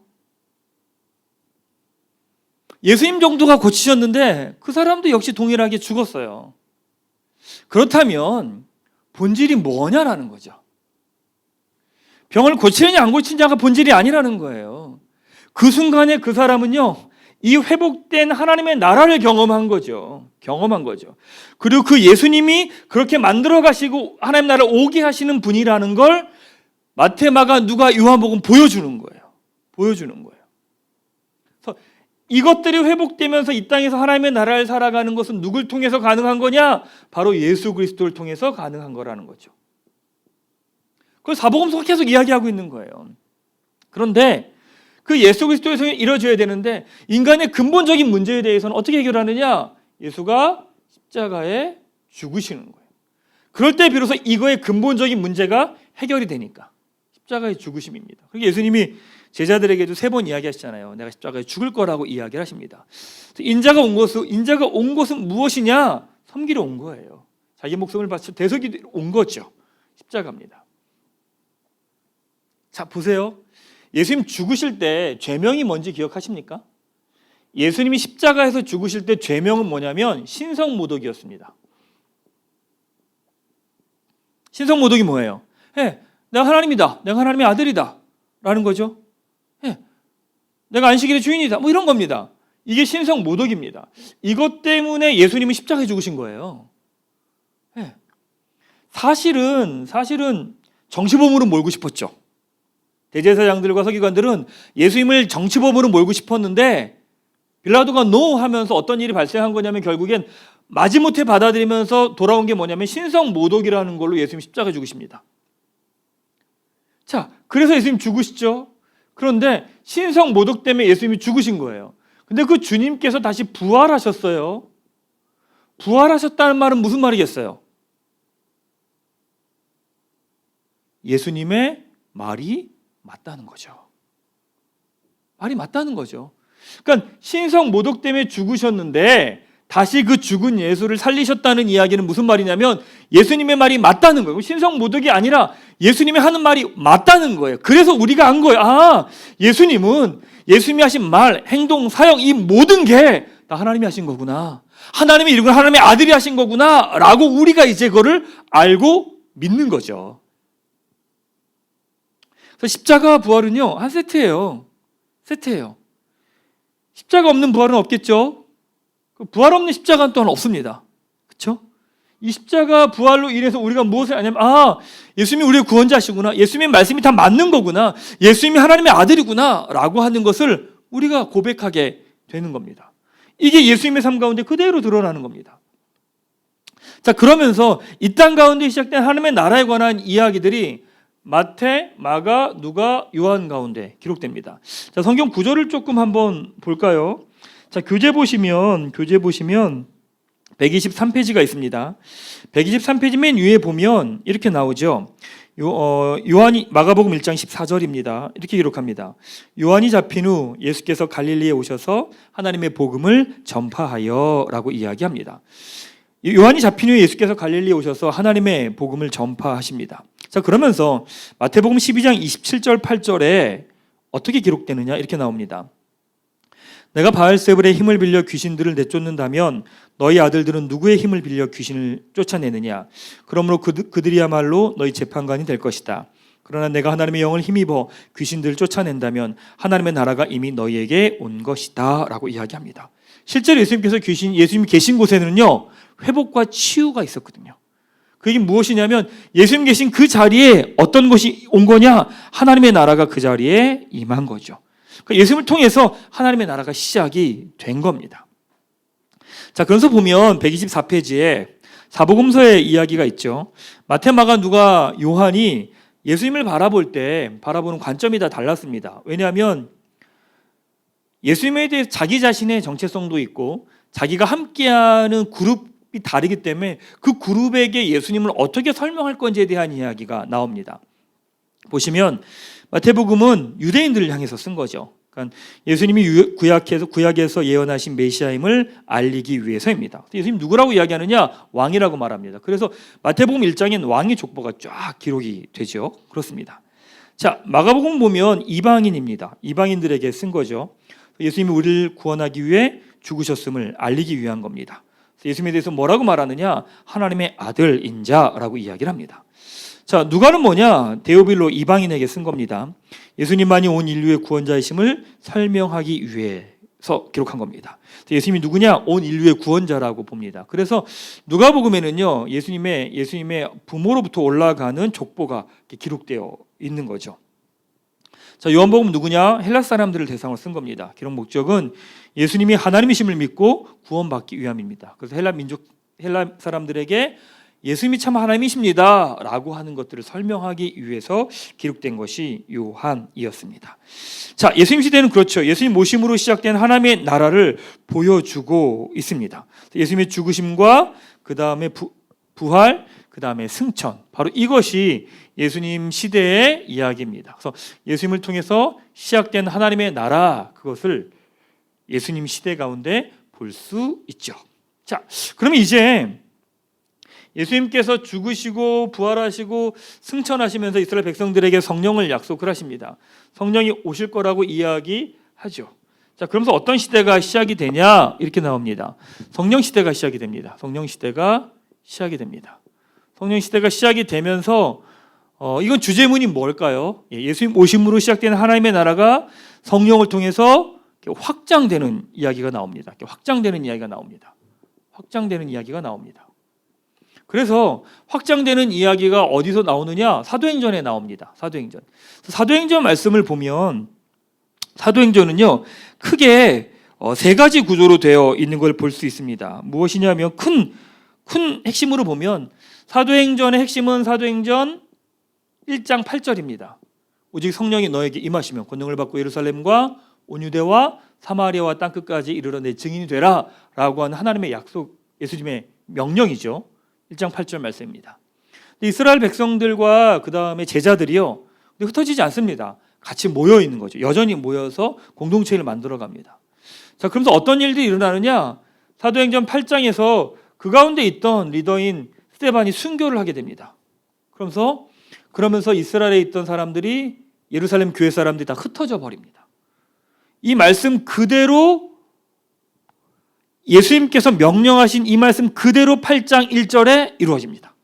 예수님 정도가 고치셨는데 그 사람도 역시 동일하게 죽었어요. 그렇다면 본질이 뭐냐라는 거죠. 병을 고치느냐 안 고치느냐가 본질이 아니라는 거예요. 그 순간에 그 사람은요, 이 회복된 하나님의 나라를 경험한 거죠. 그리고 그 예수님이 그렇게 만들어 가시고 하나님 나라를 오게 하시는 분이라는 걸 마태, 마가, 누가, 요한복음 보여주는 거예요. 그래서 이것들이 회복되면서 이 땅에서 하나님의 나라를 살아가는 것은 누굴 통해서 가능한 거냐? 바로 예수 그리스도를 통해서 가능한 거라는 거죠. 그걸 사복음서가 계속 이야기하고 있는 거예요. 그런데 그 예수 그리스도에서 이루어져야 되는데 인간의 근본적인 문제에 대해서는 어떻게 해결하느냐? 예수가 십자가에 죽으시는 거예요. 그럴 때 비로소 이거의 근본적인 문제가 해결이 되니까. 십자가의 죽으심입니다. 그리고 예수님이 제자들에게도 3번 이야기하시잖아요. 내가 십자가에 죽을 거라고 이야기를 하십니다. 인자가 온 것은 무엇이냐? 섬기러 온 거예요. 자기 목숨을 바쳐 대속이 온 거죠. 십자가입니다. 자, 보세요. 예수님 죽으실 때 죄명이 뭔지 기억하십니까? 예수님이 십자가에서 죽으실 때 죄명은 뭐냐면 신성모독이었습니다. 신성모독이 뭐예요? 내가 하나님이다. 내가 하나님의 아들이다. 라는 거죠. 내가 안식일의 주인이다. 뭐 이런 겁니다. 이게 신성모독입니다. 이것 때문에 예수님은 십자가에 죽으신 거예요. 사실은 정치범으로 몰고 싶었죠. 대제사장들과 서기관들은 예수님을 정치범으로 몰고 싶었는데 빌라도가 노 하면서 어떤 일이 발생한 거냐면 결국엔 마지못해 받아들이면서 돌아온 게 뭐냐면 신성모독이라는 걸로 예수님 십자가에 죽으십니다. 자, 그래서 예수님 죽으시죠. 그런데 신성모독 때문에 예수님이 죽으신 거예요. 근데 그 주님께서 다시 부활하셨어요. 부활하셨다는 말은 무슨 말이겠어요? 예수님의 말이 맞다는 거죠. 말이 맞다는 거죠. 그러니까 신성모독 때문에 죽으셨는데 다시 그 죽은 예수를 살리셨다는 이야기는 무슨 말이냐면 예수님의 말이 맞다는 거예요. 신성모독이 아니라 예수님이 하는 말이 맞다는 거예요. 그래서 우리가 안 거예요. 예수님이 하신 말, 행동, 사역 이 모든 게 다 하나님이 하신 거구나. 하나님이 이루고 하나님의 아들이 하신 거구나 라고 우리가 이제 그거를 알고 믿는 거죠. 그래서 십자가 부활은요 한 세트예요. 십자가 없는 부활은 없겠죠. 부활 없는 십자가는 또한 없습니다. 그렇죠? 이 십자가 부활로 인해서 우리가 무엇을 아냐면 예수님이 우리의 구원자시구나. 예수님의 말씀이 다 맞는 거구나. 예수님이 하나님의 아들이구나 라고 하는 것을 우리가 고백하게 되는 겁니다. 이게 예수님의 삶 가운데 그대로 드러나는 겁니다. 자, 그러면서 이 땅 가운데 시작된 하나님의 나라에 관한 이야기들이 마태, 마가, 누가, 요한 가운데 기록됩니다. 자, 성경 구절을 조금 한번 볼까요? 자, 교재 보시면 123페이지가 있습니다. 123페이지 맨 위에 보면 이렇게 나오죠. 요한이 마가복음 1장 14절입니다. 이렇게 기록합니다. 요한이 잡힌 후 예수께서 갈릴리에 오셔서 하나님의 복음을 전파하여라고 이야기합니다. 요한이 잡힌 후에 예수께서 갈릴리에 오셔서 하나님의 복음을 전파하십니다. 자, 그러면서 마태복음 12장 27절 8절에 어떻게 기록되느냐 이렇게 나옵니다. 내가 바알세불의 힘을 빌려 귀신들을 내쫓는다면 너희 아들들은 누구의 힘을 빌려 귀신을 쫓아내느냐? 그러므로 그들이야말로 너희 재판관이 될 것이다. 그러나 내가 하나님의 영을 힘입어 귀신들을 쫓아낸다면 하나님의 나라가 이미 너희에게 온 것이다 라고 이야기합니다. 실제로 예수님이 계신 곳에는요 회복과 치유가 있었거든요. 그 얘기는 무엇이냐면 예수님 계신 그 자리에 어떤 것이 온 거냐? 하나님의 나라가 그 자리에 임한 거죠. 그러니까 예수님을 통해서 하나님의 나라가 시작이 된 겁니다. 자, 그래서 보면 124페이지에 사복음서의 이야기가 있죠. 마태, 마가, 누가, 요한이 예수님을 바라보는 관점이 다 달랐습니다. 왜냐하면 예수님에 대해 자기 자신의 정체성도 있고 자기가 함께하는 그룹이 다르기 때문에 그 그룹에게 예수님을 어떻게 설명할 건지에 대한 이야기가 나옵니다. 보시면 마태복음은 유대인들을 향해서 쓴 거죠. 그러니까 예수님이 구약에서 예언하신 메시아임을 알리기 위해서입니다. 예수님 누구라고 이야기하느냐? 왕이라고 말합니다. 그래서 마태복음 1장엔 왕의 족보가 쫙 기록이 되죠. 그렇습니다. 자, 마가복음 보면 이방인입니다. 이방인들에게 쓴 거죠. 예수님이 우리를 구원하기 위해 죽으셨음을 알리기 위한 겁니다. 예수님에 대해서 뭐라고 말하느냐? 하나님의 아들인 자라고 이야기를 합니다. 자, 누가는 뭐냐? 데오빌로 이방인에게 쓴 겁니다. 예수님만이 온 인류의 구원자이심을 설명하기 위해서 기록한 겁니다. 예수님이 누구냐? 온 인류의 구원자라고 봅니다. 그래서 누가복음에는요 예수님의 부모로부터 올라가는 족보가 기록되어 있는 거죠. 자, 요한복음 누구냐? 헬라 사람들을 대상으로 쓴 겁니다. 기록 목적은 예수님이 하나님이심을 믿고 구원받기 위함입니다. 그래서 헬라 사람들에게 예수님이 참 하나님이십니다 라고 하는 것들을 설명하기 위해서 기록된 것이 요한이었습니다. 자, 예수님 시대는 그렇죠. 예수님 모심으로 시작된 하나님의 나라를 보여주고 있습니다. 예수님의 죽으심과 그 다음에 부활, 그 다음에 승천, 바로 이것이 예수님 시대의 이야기입니다. 그래서 예수님을 통해서 시작된 하나님의 나라, 그것을 예수님 시대 가운데 볼 수 있죠. 자, 그러면 이제 예수님께서 죽으시고 부활하시고 승천하시면서 이스라엘 백성들에게 성령을 약속을 하십니다. 성령이 오실 거라고 이야기하죠. 자, 그러면서 어떤 시대가 시작이 되냐? 이렇게 나옵니다. 성령 시대가 시작이 됩니다. 성령 시대가 시작이 됩니다. 성령 시대가 시작이 되면서 이건 주제문이 뭘까요? 예수님 오심으로 시작되는 하나님의 나라가 성령을 통해서 확장되는 이야기가 나옵니다. 확장되는 이야기가 나옵니다. 확장되는 이야기가 나옵니다. 그래서 확장되는 이야기가 어디서 나오느냐? 사도행전에 나옵니다. 사도행전 말씀을 보면 사도행전은요 크게 세 가지 구조로 되어 있는 걸 볼 수 있습니다. 무엇이냐면 큰 핵심으로 보면 사도행전의 핵심은 사도행전 1장 8절입니다. 오직 성령이 너에게 임하시면 권능을 받고 예루살렘과 온 유대와 사마리아와 땅끝까지 이르러 내 증인이 되라 라고 하는 하나님의 약속, 예수님의 명령이죠. 1장 8절 말씀입니다. 이스라엘 백성들과 그 다음에 제자들이요 흩어지지 않습니다. 같이 모여 있는 거죠. 여전히 모여서 공동체를 만들어 갑니다. 자, 그러면서 어떤 일들이 일어나느냐? 사도행전 8장에서 그 가운데 있던 리더인 스데반이 순교를 하게 됩니다. 그러면서 이스라엘에 있던 사람들이 예루살렘 교회 사람들이 다 흩어져 버립니다. 이 말씀 그대로 예수님께서 명령하신 이 말씀 그대로 8장 1절에 이루어집니다.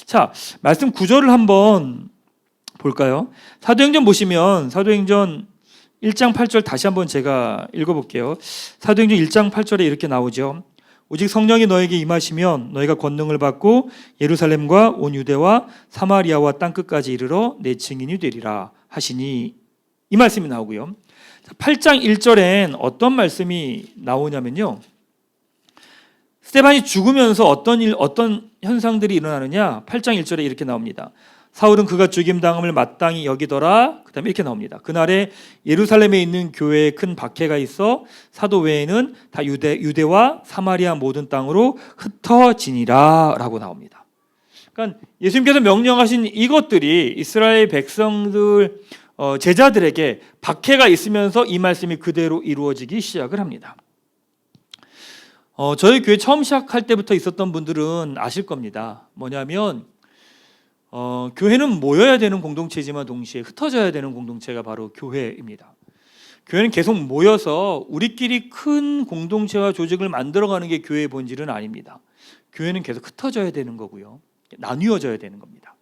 자, 말씀 구절을 한번 볼까요? 사도행전 보시면 사도행전 1장 8절 다시 한번 제가 읽어볼게요. 사도행전 1장 8절에 이렇게 나오죠. 오직 성령이 너에게 임하시면 너희가 권능을 받고 예루살렘과 온 유대와 사마리아와 땅끝까지 이르러 내 증인이 되리라 하시니, 이 말씀이 나오고요. 8장 1절엔 어떤 말씀이 나오냐면요, 스데반이 죽으면서 어떤 현상들이 일어나느냐, 8장 1절에 이렇게 나옵니다. 사울은 그가 죽임당함을 마땅히 여기더라. 그 다음에 이렇게 나옵니다. 그날에 예루살렘에 있는 교회에 큰 박해가 있어 사도 외에는 다 유대와 사마리아 모든 땅으로 흩어지니라 라고 나옵니다. 그러니까 예수님께서 명령하신 이것들이 이스라엘 백성들, 제자들에게 박해가 있으면서 이 말씀이 그대로 이루어지기 시작을 합니다. 저희 교회 처음 시작할 때부터 있었던 분들은 아실 겁니다. 뭐냐면 교회는 모여야 되는 공동체지만 동시에 흩어져야 되는 공동체가 바로 교회입니다. 교회는 계속 모여서 우리끼리 큰 공동체와 조직을 만들어가는 게 교회의 본질은 아닙니다. 교회는 계속 흩어져야 되는 거고요, 나뉘어져야 되는 겁니다.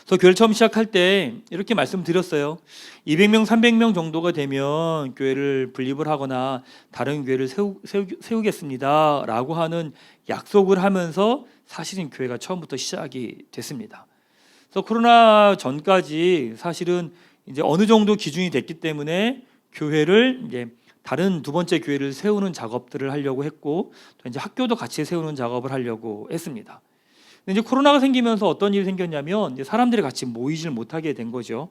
그래서 교회를 처음 시작할 때 이렇게 말씀드렸어요. 200명, 300명 정도가 되면 교회를 분립을 하거나 다른 교회를 세우겠습니다 라고 하는 약속을 하면서 사실은 교회가 처음부터 시작이 됐습니다. 그래서 코로나 전까지 사실은 이제 어느 정도 기준이 됐기 때문에 교회를 이제 다른 두 번째 교회를 세우는 작업들을 하려고 했고, 또 이제 학교도 같이 세우는 작업을 하려고 했습니다. 근데 이제 코로나가 생기면서 어떤 일이 생겼냐면 이제 사람들이 같이 모이질 못하게 된 거죠.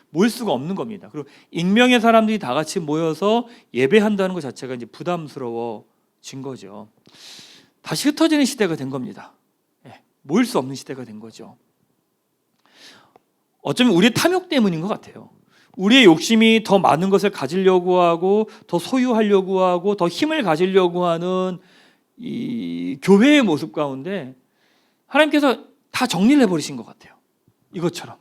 모일 수가 없는 겁니다. 그리고 익명의 사람들이 다 같이 모여서 예배한다는 것 자체가 이제 부담스러워진 거죠. 다시 흩어지는 시대가 된 겁니다. 모일 수 없는 시대가 된 거죠. 어쩌면 우리의 탐욕 때문인 것 같아요. 우리의 욕심이 더 많은 것을 가지려고 하고 더 소유하려고 하고 더 힘을 가지려고 하는 이 교회의 모습 가운데 하나님께서 다 정리를 해버리신 것 같아요. 이것처럼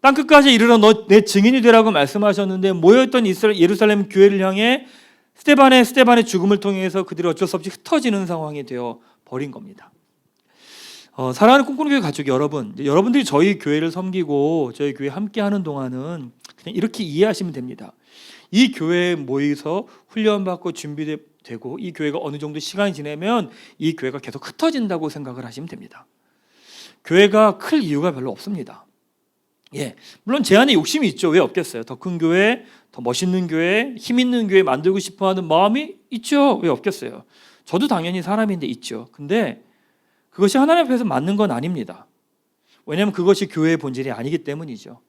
땅끝까지 이르러 너 내 증인이 되라고 말씀하셨는데, 모여있던 예루살렘 교회를 향해 스데반의 죽음을 통해서 그들이 어쩔 수 없이 흩어지는 상황이 되어 버린 겁니다. 사랑하는 꿈꾸는 교회 가족 여러분, 여러분들이 저희 교회를 섬기고 저희 교회 함께하는 동안은 그냥 이렇게 이해하시면 됩니다. 이 교회에 모여서 훈련받고 준비되고 이 교회가 어느 정도 시간이 지나면 이 교회가 계속 흩어진다고 생각을 하시면 됩니다. 교회가 클 이유가 별로 없습니다. 물론 제 안에 욕심이 있죠. 왜 없겠어요? 더 큰 교회, 더 멋있는 교회, 힘 있는 교회 만들고 싶어하는 마음이 있죠. 왜 없겠어요? 저도 당연히 사람인데 있죠. 근데 그것이 하나님 앞에서 맞는 건 아닙니다. 왜냐하면 그것이 교회의 본질이 아니기 때문이죠.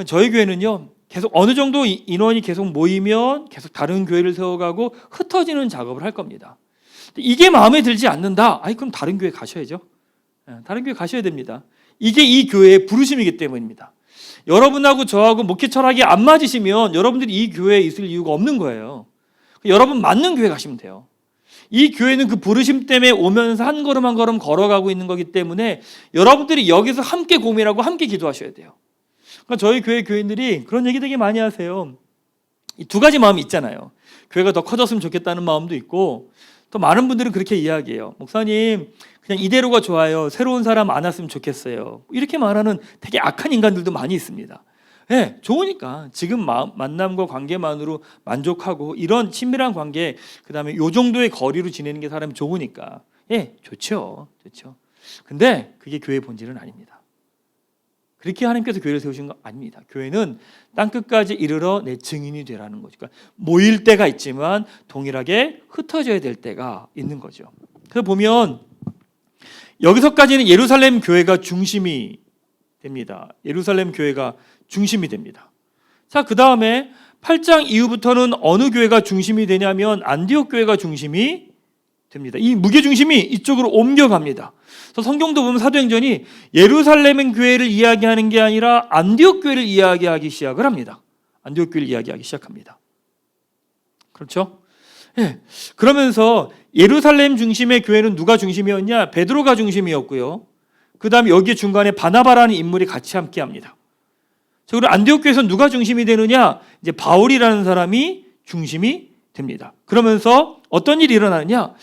저희 교회는요, 계속 어느 정도 인원이 계속 모이면 계속 다른 교회를 세워가고 흩어지는 작업을 할 겁니다. 이게 마음에 들지 않는다. 그럼 다른 교회 가셔야죠. 다른 교회 가셔야 됩니다. 이게 이 교회의 부르심이기 때문입니다. 여러분하고 저하고 목회 철학이 안 맞으시면 여러분들이 이 교회에 있을 이유가 없는 거예요. 여러분 맞는 교회 가시면 돼요. 이 교회는 그 부르심 때문에 오면서 한 걸음 한 걸음 걸어가고 있는 거기 때문에 여러분들이 여기서 함께 고민하고 함께 기도하셔야 돼요. 그러니까 저희 교회 교인들이 그런 얘기 되게 많이 하세요. 이 두 가지 마음이 있잖아요. 교회가 더 커졌으면 좋겠다는 마음도 있고, 또 많은 분들은 그렇게 이야기해요. 목사님, 그냥 이대로가 좋아요. 새로운 사람 안 왔으면 좋겠어요. 이렇게 말하는 되게 악한 인간들도 많이 있습니다. 좋으니까 지금 만남과 관계만으로 만족하고 이런 친밀한 관계, 그 다음에 요 정도의 거리로 지내는 게 사람이 좋으니까 좋죠. 근데 그게 교회의 본질은 아닙니다. 그렇게 하나님께서 교회를 세우신 거 아닙니다. 교회는 땅끝까지 이르러 내 증인이 되라는 거죠. 그러니까 모일 때가 있지만 동일하게 흩어져야 될 때가 있는 거죠. 그래서 보면 여기서까지는 예루살렘 교회가 중심이 됩니다. 예루살렘 교회가 중심이 됩니다. 자, 그 다음에 8장 이후부터는 어느 교회가 중심이 되냐면 안디옥 교회가 중심이 됩니다. 이 무게중심이 이쪽으로 옮겨갑니다. 그래서 성경도 보면 사도행전이 예루살렘 교회를 이야기하는 게 아니라 안디옥 교회를 이야기하기 시작을 합니다. 안디옥 교회를 이야기하기 시작합니다. 그렇죠? 그러면서 예루살렘 중심의 교회는 누가 중심이었냐? 베드로가 중심이었고요. 그 다음에 여기 중간에 바나바라는 인물이 같이 함께합니다. 그리고 안디옥 교회에서 누가 중심이 되느냐? 이제 바울이라는 사람이 중심이 됩니다. 그러면서 어떤 일이 일어나느냐?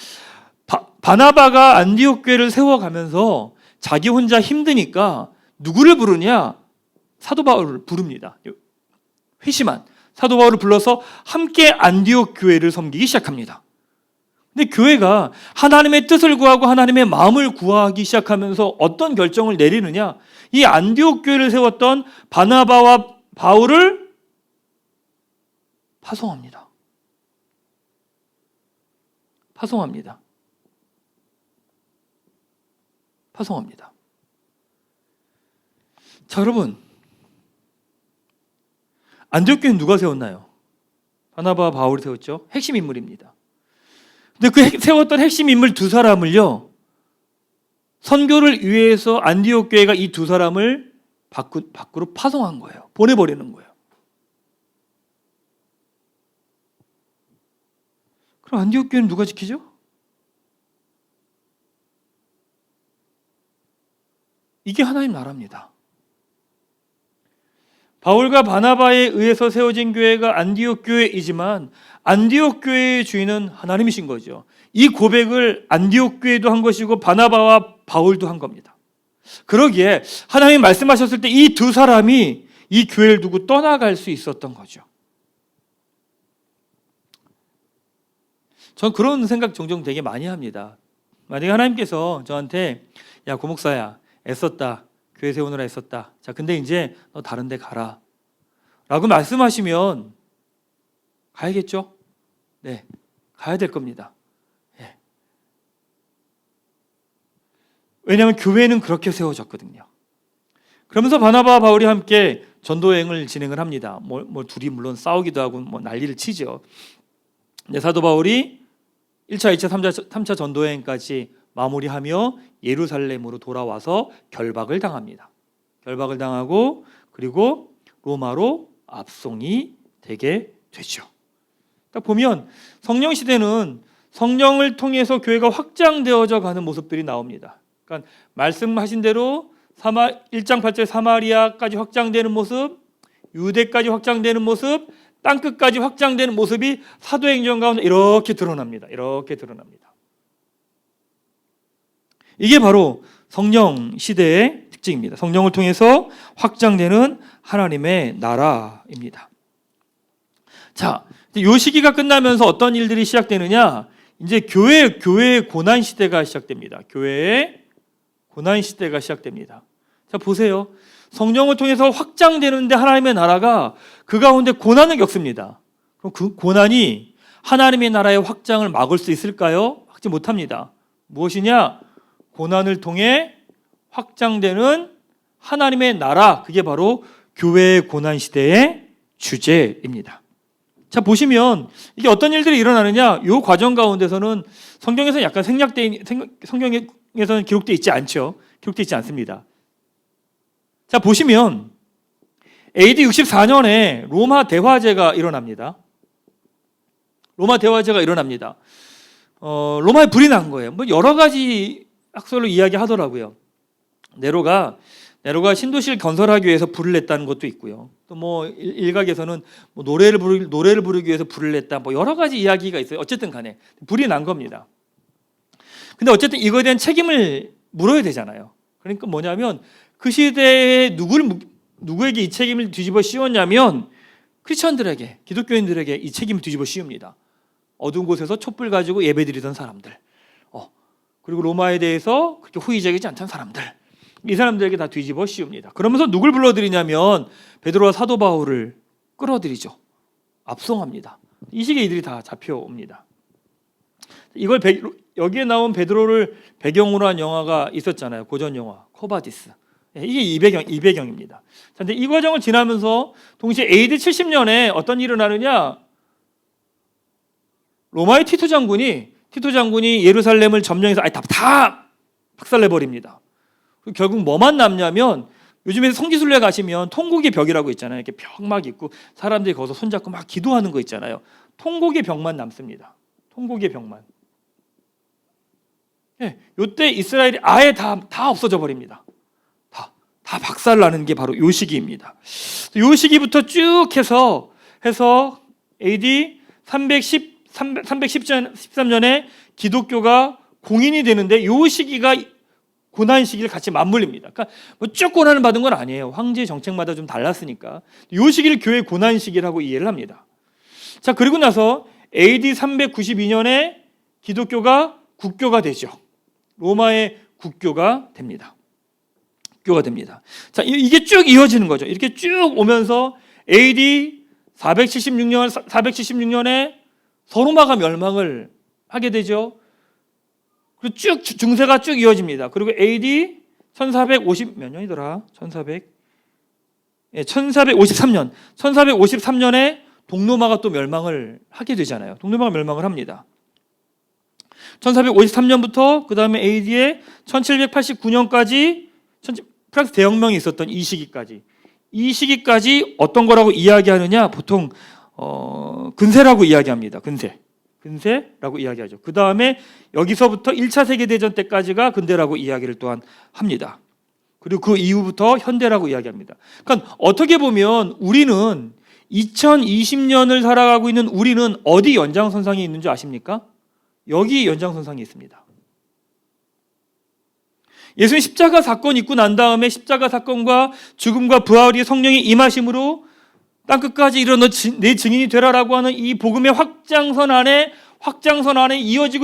바나바가 안디옥 교회를 세워가면서 자기 혼자 힘드니까 누구를 부르냐? 사도 바울을 부릅니다. 회심한 사도 바울을 불러서 함께 안디옥 교회를 섬기기 시작합니다. 근데 교회가 하나님의 뜻을 구하고 하나님의 마음을 구하기 시작하면서 어떤 결정을 내리느냐? 이 안디옥 교회를 세웠던 바나바와 바울을 파송합니다. 파송합니다. 파송합니다. 자, 여러분, 안디옥 교회는 누가 세웠나요? 바나바와 바울이 세웠죠. 핵심 인물입니다. 근데 그 세웠던 핵심 인물 두 사람을요, 선교를 위해서 안디옥 교회가 이 두 사람을 밖으로 파송한 거예요. 보내버리는 거예요. 그럼 안디옥 교회는 누가 지키죠? 이게 하나님 나라입니다. 바울과 바나바에 의해서 세워진 교회가 안디옥 교회이지만 안디옥 교회의 주인은 하나님이신 거죠. 이 고백을 안디옥 교회도 한 것이고 바나바와 바울도 한 겁니다. 그러기에 하나님이 말씀하셨을 때 이 두 사람이 이 교회를 두고 떠나갈 수 있었던 거죠. 전 그런 생각 종종 되게 많이 합니다. 만약에 하나님께서 저한테 야, 고목사야, 애썼다. 교회 세우느라 애썼다. 자, 근데 이제 너 다른 데 가라. 라고 말씀하시면 가야겠죠? 네, 가야 될 겁니다. 예. 왜냐하면 교회는 그렇게 세워졌거든요. 그러면서 바나바와 바울이 함께 전도여행을 진행을 합니다. 둘이 물론 싸우기도 하고 난리를 치죠. 근데 사도 바울이 1차, 2차, 3차 전도여행까지 마무리하며 예루살렘으로 돌아와서 결박을 당합니다. 결박을 당하고 그리고 로마로 압송이 되게 되죠. 딱 보면 성령 시대는 성령을 통해서 교회가 확장되어져 가는 모습들이 나옵니다. 그러니까 말씀하신 대로 1장 8절 사마리아까지 확장되는 모습, 유대까지 확장되는 모습, 땅끝까지 확장되는 모습이 사도행전 가운데 이렇게 드러납니다. 이렇게 드러납니다. 이게 바로 성령 시대의 특징입니다. 성령을 통해서 확장되는 하나님의 나라입니다. 자, 이 시기가 끝나면서 어떤 일들이 시작되느냐? 이제 교회의 고난 시대가 시작됩니다. 교회의 고난 시대가 시작됩니다. 자, 보세요. 성령을 통해서 확장되는데 하나님의 나라가 그 가운데 고난을 겪습니다. 그럼 그 고난이 하나님의 나라의 확장을 막을 수 있을까요? 막지 못합니다. 무엇이냐? 고난을 통해 확장되는 하나님의 나라, 그게 바로 교회의 고난 시대의 주제입니다. 자, 보시면 이게 어떤 일들이 일어나느냐? 이 과정 가운데서는 성경에서는 약간 성경에서는 기록되어 있지 않죠. 기록되어 있지 않습니다. 자, 보시면 AD 64년에 로마 대화제가 일어납니다. 로마 대화제가 일어납니다. 로마에 불이 난 거예요. 여러 가지 학설로 이야기하더라고요. 네로가 신도시를 건설하기 위해서 불을 냈다는 것도 있고요. 또 일각에서는 노래를 부르기 위해서 불을 냈다. 여러 가지 이야기가 있어요. 어쨌든 간에 불이 난 겁니다. 근데 어쨌든 이거에 대한 책임을 물어야 되잖아요. 그러니까 뭐냐면 그 시대에 누구에게 이 책임을 뒤집어 씌웠냐면 크리스천들에게, 기독교인들에게 이 책임을 뒤집어 씌웁니다. 어두운 곳에서 촛불 가지고 예배드리던 사람들, 그리고 로마에 대해서 그렇게 호의적이지 않던 사람들, 이 사람들에게 다 뒤집어 씌웁니다. 그러면서 누굴 불러들이냐면 베드로와 사도 바울을 끌어들이죠. 압송합니다. 이 시기에 이들이 다 잡혀옵니다. 이걸 여기에 나온 베드로를 배경으로 한 영화가 있었잖아요. 고전 영화 코바디스. 이게 이 배경입니다. 그런데 이 과정을 지나면서 동시에 AD 70년에 어떤 일이 일어나느냐? 로마의 티토 장군이 예루살렘을 점령해서 다 박살내 버립니다. 결국 뭐만 남냐면 요즘에 성지순례 가시면 통곡의 벽이라고 있잖아요. 이렇게 벽 막 있고 사람들이 거기서 손잡고 막 기도하는 거 있잖아요. 통곡의 벽만 남습니다. 통곡의 벽만. 이때 이스라엘이 아예 다 없어져 버립니다. 다 박살나는 게 바로 요 시기입니다. 요 시기부터 쭉 해서 AD 313년에 기독교가 공인이 되는데 요 시기가 고난 시기를 같이 맞물립니다. 그러니까 뭐쭉 고난을 받은 건 아니에요. 황제 정책마다 좀 달랐으니까 이 시기를 교회 고난 시기라고 이해를 합니다. 자, 그리고 나서 AD 392년에 기독교가 국교가 되죠. 로마의 국교가 됩니다. 국교가 됩니다. 자, 이게 쭉 이어지는 거죠. 이렇게 쭉 오면서 AD 476년에 서로마가 멸망을 하게 되죠. 그리고 쭉 증세가 쭉 이어집니다. 그리고 AD 1450 몇 년이더라? 1453년에 동로마가 또 멸망을 하게 되잖아요. 동로마가 멸망을 합니다. 1453년부터 그 다음에 AD에 1789년까지 프랑스 대혁명이 있었던 이 시기까지 어떤 거라고 이야기하느냐? 보통 근세라고 이야기합니다. 근세라고 이야기하죠. 그 다음에 여기서부터 1차 세계대전 때까지가 근대라고 이야기를 또한 합니다. 그리고 그 이후부터 현대라고 이야기합니다. 그러니까 어떻게 보면 우리는 2020년을 살아가고 있는 우리는 어디 연장선상에 있는 줄 아십니까? 여기 연장선상에 있습니다. 예수님 십자가 사건 있고 난 다음에 십자가 사건과 죽음과 부활이 성령의 임하심으로 땅끝까지 이르러 내 증인이 되라라고 하는 이 복음의 확장선 안에 이어져서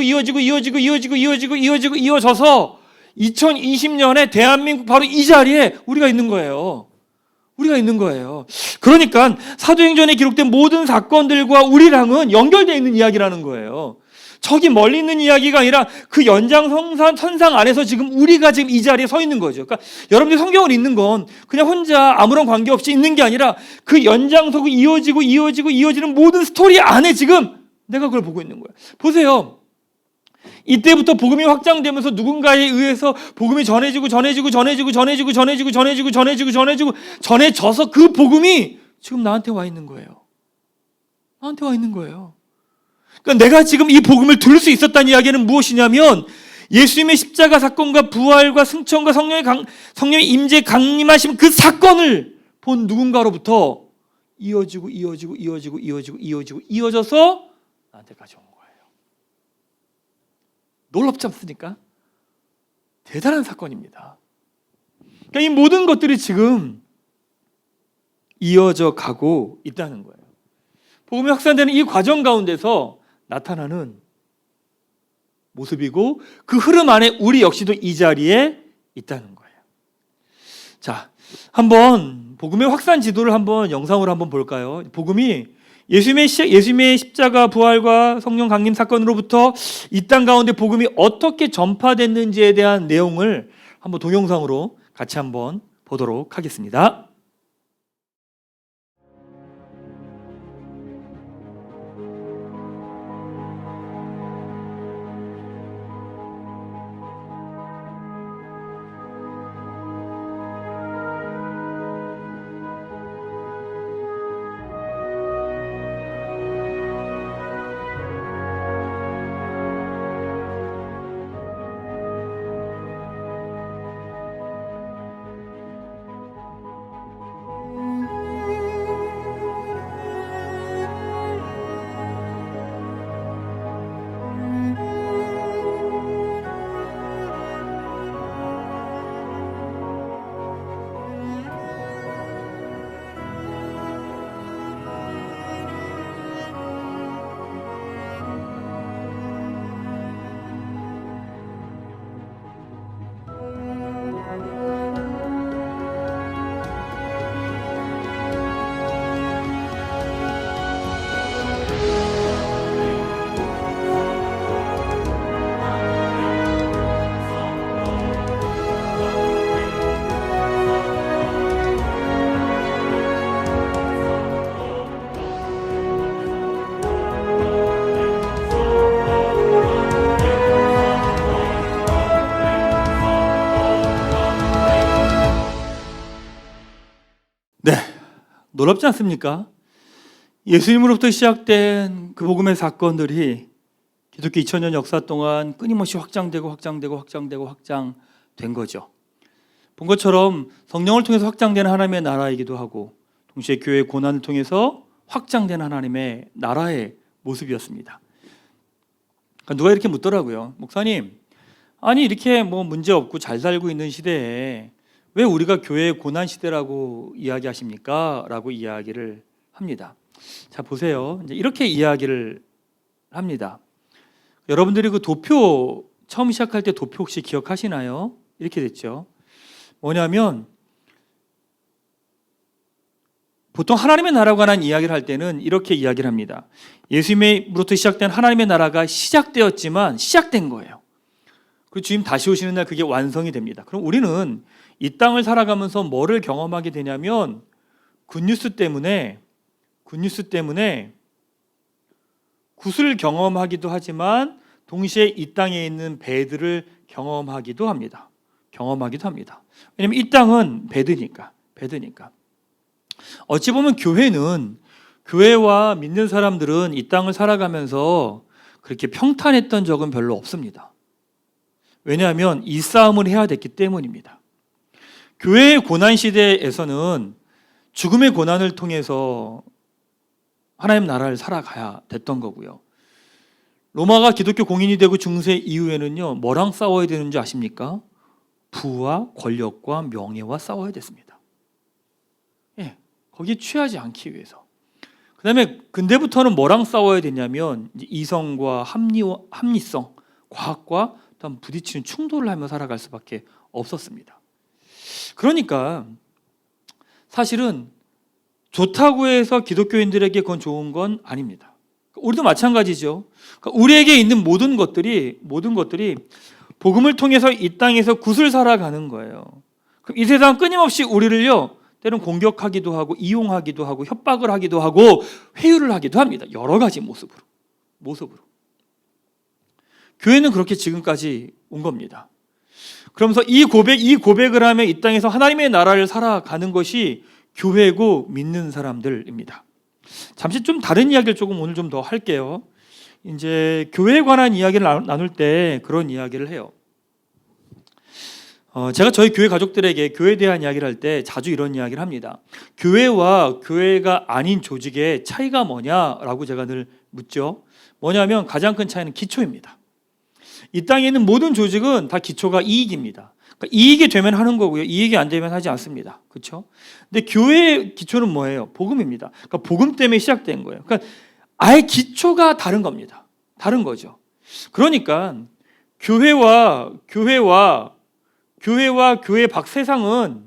2020년에 대한민국 바로 이 자리에 우리가 있는 거예요. 그러니까 사도행전에 기록된 모든 사건들과 우리랑은 연결되어 있는 이야기라는 거예요. 저기 멀리 있는 이야기가 아니라 그 연장선상 안에서 지금 우리가 지금 이 자리에 서 있는 거죠. 그러니까 여러분들이 성경을 읽는 건 그냥 혼자 아무런 관계없이 읽는 게 아니라 그 연장선이 이어지는 모든 스토리 안에 지금 내가 그걸 보고 있는 거예요. 보세요. 이때부터 복음이 확장되면서 누군가에 의해서 복음이 전해져서 그 복음이 지금 나한테 와 있는 거예요. 그러니까 내가 지금 이 복음을 들을 수 있었다는 이야기는 무엇이냐면 예수님의 십자가 사건과 부활과 승천과 성령의 임재 강림하심 그 사건을 본 누군가로부터 이어져서 나한테까지 온 거예요. 놀랍지 않습니까? 대단한 사건입니다. 그러니까 이 모든 것들이 지금 이어져 가고 있다는 거예요. 복음이 확산되는 이 과정 가운데서 나타나는 모습이고 그 흐름 안에 우리 역시도 이 자리에 있다는 거예요. 자, 한번 복음의 확산 지도를 한번 영상으로 한번 볼까요? 복음이 예수님의 십자가 부활과 성령 강림 사건으로부터 이 땅 가운데 복음이 어떻게 전파됐는지에 대한 내용을 한번 동영상으로 같이 한번 보도록 하겠습니다. 네, 놀랍지 않습니까? 예수님으로부터 시작된 그 복음의 사건들이 기독교 2000년 역사 동안 끊임없이 확장된 거죠. 본 것처럼 성령을 통해서 확장되는 하나님의 나라이기도 하고 동시에 교회의 고난을 통해서 확장되는 하나님의 나라의 모습이었습니다. 그러니까 누가 이렇게 묻더라고요. 목사님, 아니 이렇게 뭐 문제 없고 잘 살고 있는 시대에 왜 우리가 교회의 고난 시대라고 이야기하십니까? 라고 이야기를 합니다. 자 보세요. 이제 이렇게 이야기를 합니다. 여러분들이 그 도표 처음 시작할 때 도표 혹시 기억하시나요? 이렇게 됐죠. 뭐냐면 보통 하나님의 나라에 관한 이야기를 할 때는 이렇게 이야기를 합니다. 예수님으로부터 시작된 하나님의 나라가 시작되었지만 시작된 거예요. 그리고 주님 다시 오시는 날 그게 완성이 됩니다. 그럼 우리는 이 땅을 살아가면서 뭐를 경험하게 되냐면 굿뉴스 때문에 굿을 경험하기도 하지만 동시에 이 땅에 있는 배드를 경험하기도 합니다. 왜냐하면 이 땅은 배드니까. 어찌 보면 교회와 믿는 사람들은 이 땅을 살아가면서 그렇게 평탄했던 적은 별로 없습니다. 왜냐하면 이 싸움을 해야 됐기 때문입니다. 교회의 고난 시대에서는 죽음의 고난을 통해서 하나님 나라를 살아가야 됐던 거고요. 로마가 기독교 공인이 되고 중세 이후에는요, 뭐랑 싸워야 되는 줄 아십니까? 부와 권력과 명예와 싸워야 됐습니다. 거기에 취하지 않기 위해서. 그 다음에 근대부터는 뭐랑 싸워야 되냐면 이성과 합리성, 과학과 부딪히는 충돌을 하며 살아갈 수밖에 없었습니다. 그러니까 사실은 좋다고 해서 기독교인들에게 그건 좋은 건 아닙니다. 우리도 마찬가지죠. 우리에게 있는 모든 것들이 복음을 통해서 이 땅에서 굿을 살아가는 거예요. 그럼 이 세상 끊임없이 우리를요, 때로는 공격하기도 하고 이용하기도 하고 협박을 하기도 하고 회유를 하기도 합니다. 여러 가지 모습으로. 교회는 그렇게 지금까지 온 겁니다. 그러면서 이 고백을 하며 이 땅에서 하나님의 나라를 살아가는 것이 교회고 믿는 사람들입니다. 잠시 좀 다른 이야기를 조금 오늘 좀 더 할게요. 이제 교회에 관한 이야기를 나눌 때 그런 이야기를 해요. 제가 저희 교회 가족들에게 교회에 대한 이야기를 할 때 자주 이런 이야기를 합니다. 교회와 교회가 아닌 조직의 차이가 뭐냐라고 제가 늘 묻죠. 뭐냐면 가장 큰 차이는 기초입니다. 이 땅에 있는 모든 조직은 다 기초가 이익입니다. 그러니까 이익이 되면 하는 거고요. 이익이 안 되면 하지 않습니다. 그렇죠? 근데 교회의 기초는 뭐예요? 복음입니다. 그러니까 복음 때문에 시작된 거예요. 그러니까 아예 기초가 다른 겁니다. 다른 거죠. 그러니까 교회와 교회 밖 세상은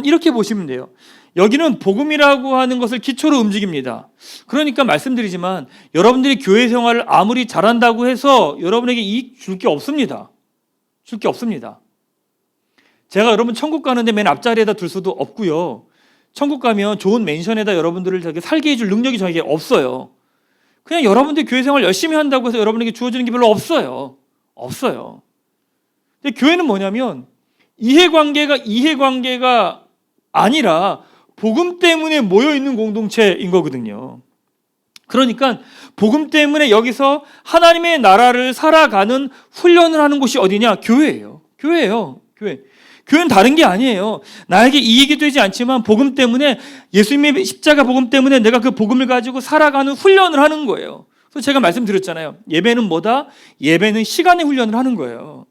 이렇게 보시면 돼요. 여기는 복음이라고 하는 것을 기초로 움직입니다. 그러니까 말씀드리지만 여러분들이 교회 생활을 아무리 잘한다고 해서 여러분에게 이익 줄 게 없습니다. 제가 여러분 천국 가는데 맨 앞자리에다 둘 수도 없고요. 천국 가면 좋은 맨션에다 여러분들을 살게 해줄 능력이 저에게 없어요. 그냥 여러분들이 교회 생활 열심히 한다고 해서 여러분에게 주어지는 게 별로 없어요. 근데 교회는 뭐냐면 이해관계가 아니라 복음 때문에 모여있는 공동체인 거거든요. 그러니까 복음 때문에 여기서 하나님의 나라를 살아가는 훈련을 하는 곳이 어디냐? 교회예요. 교회는 다른 게 아니에요. 나에게 이익이 되지 않지만 복음 때문에, 예수님의 십자가 복음 때문에 내가 그 복음을 가지고 살아가는 훈련을 하는 거예요. 그래서 제가 말씀드렸잖아요. 예배는 뭐다? 예배는 시간의 훈련을 하는 거예요.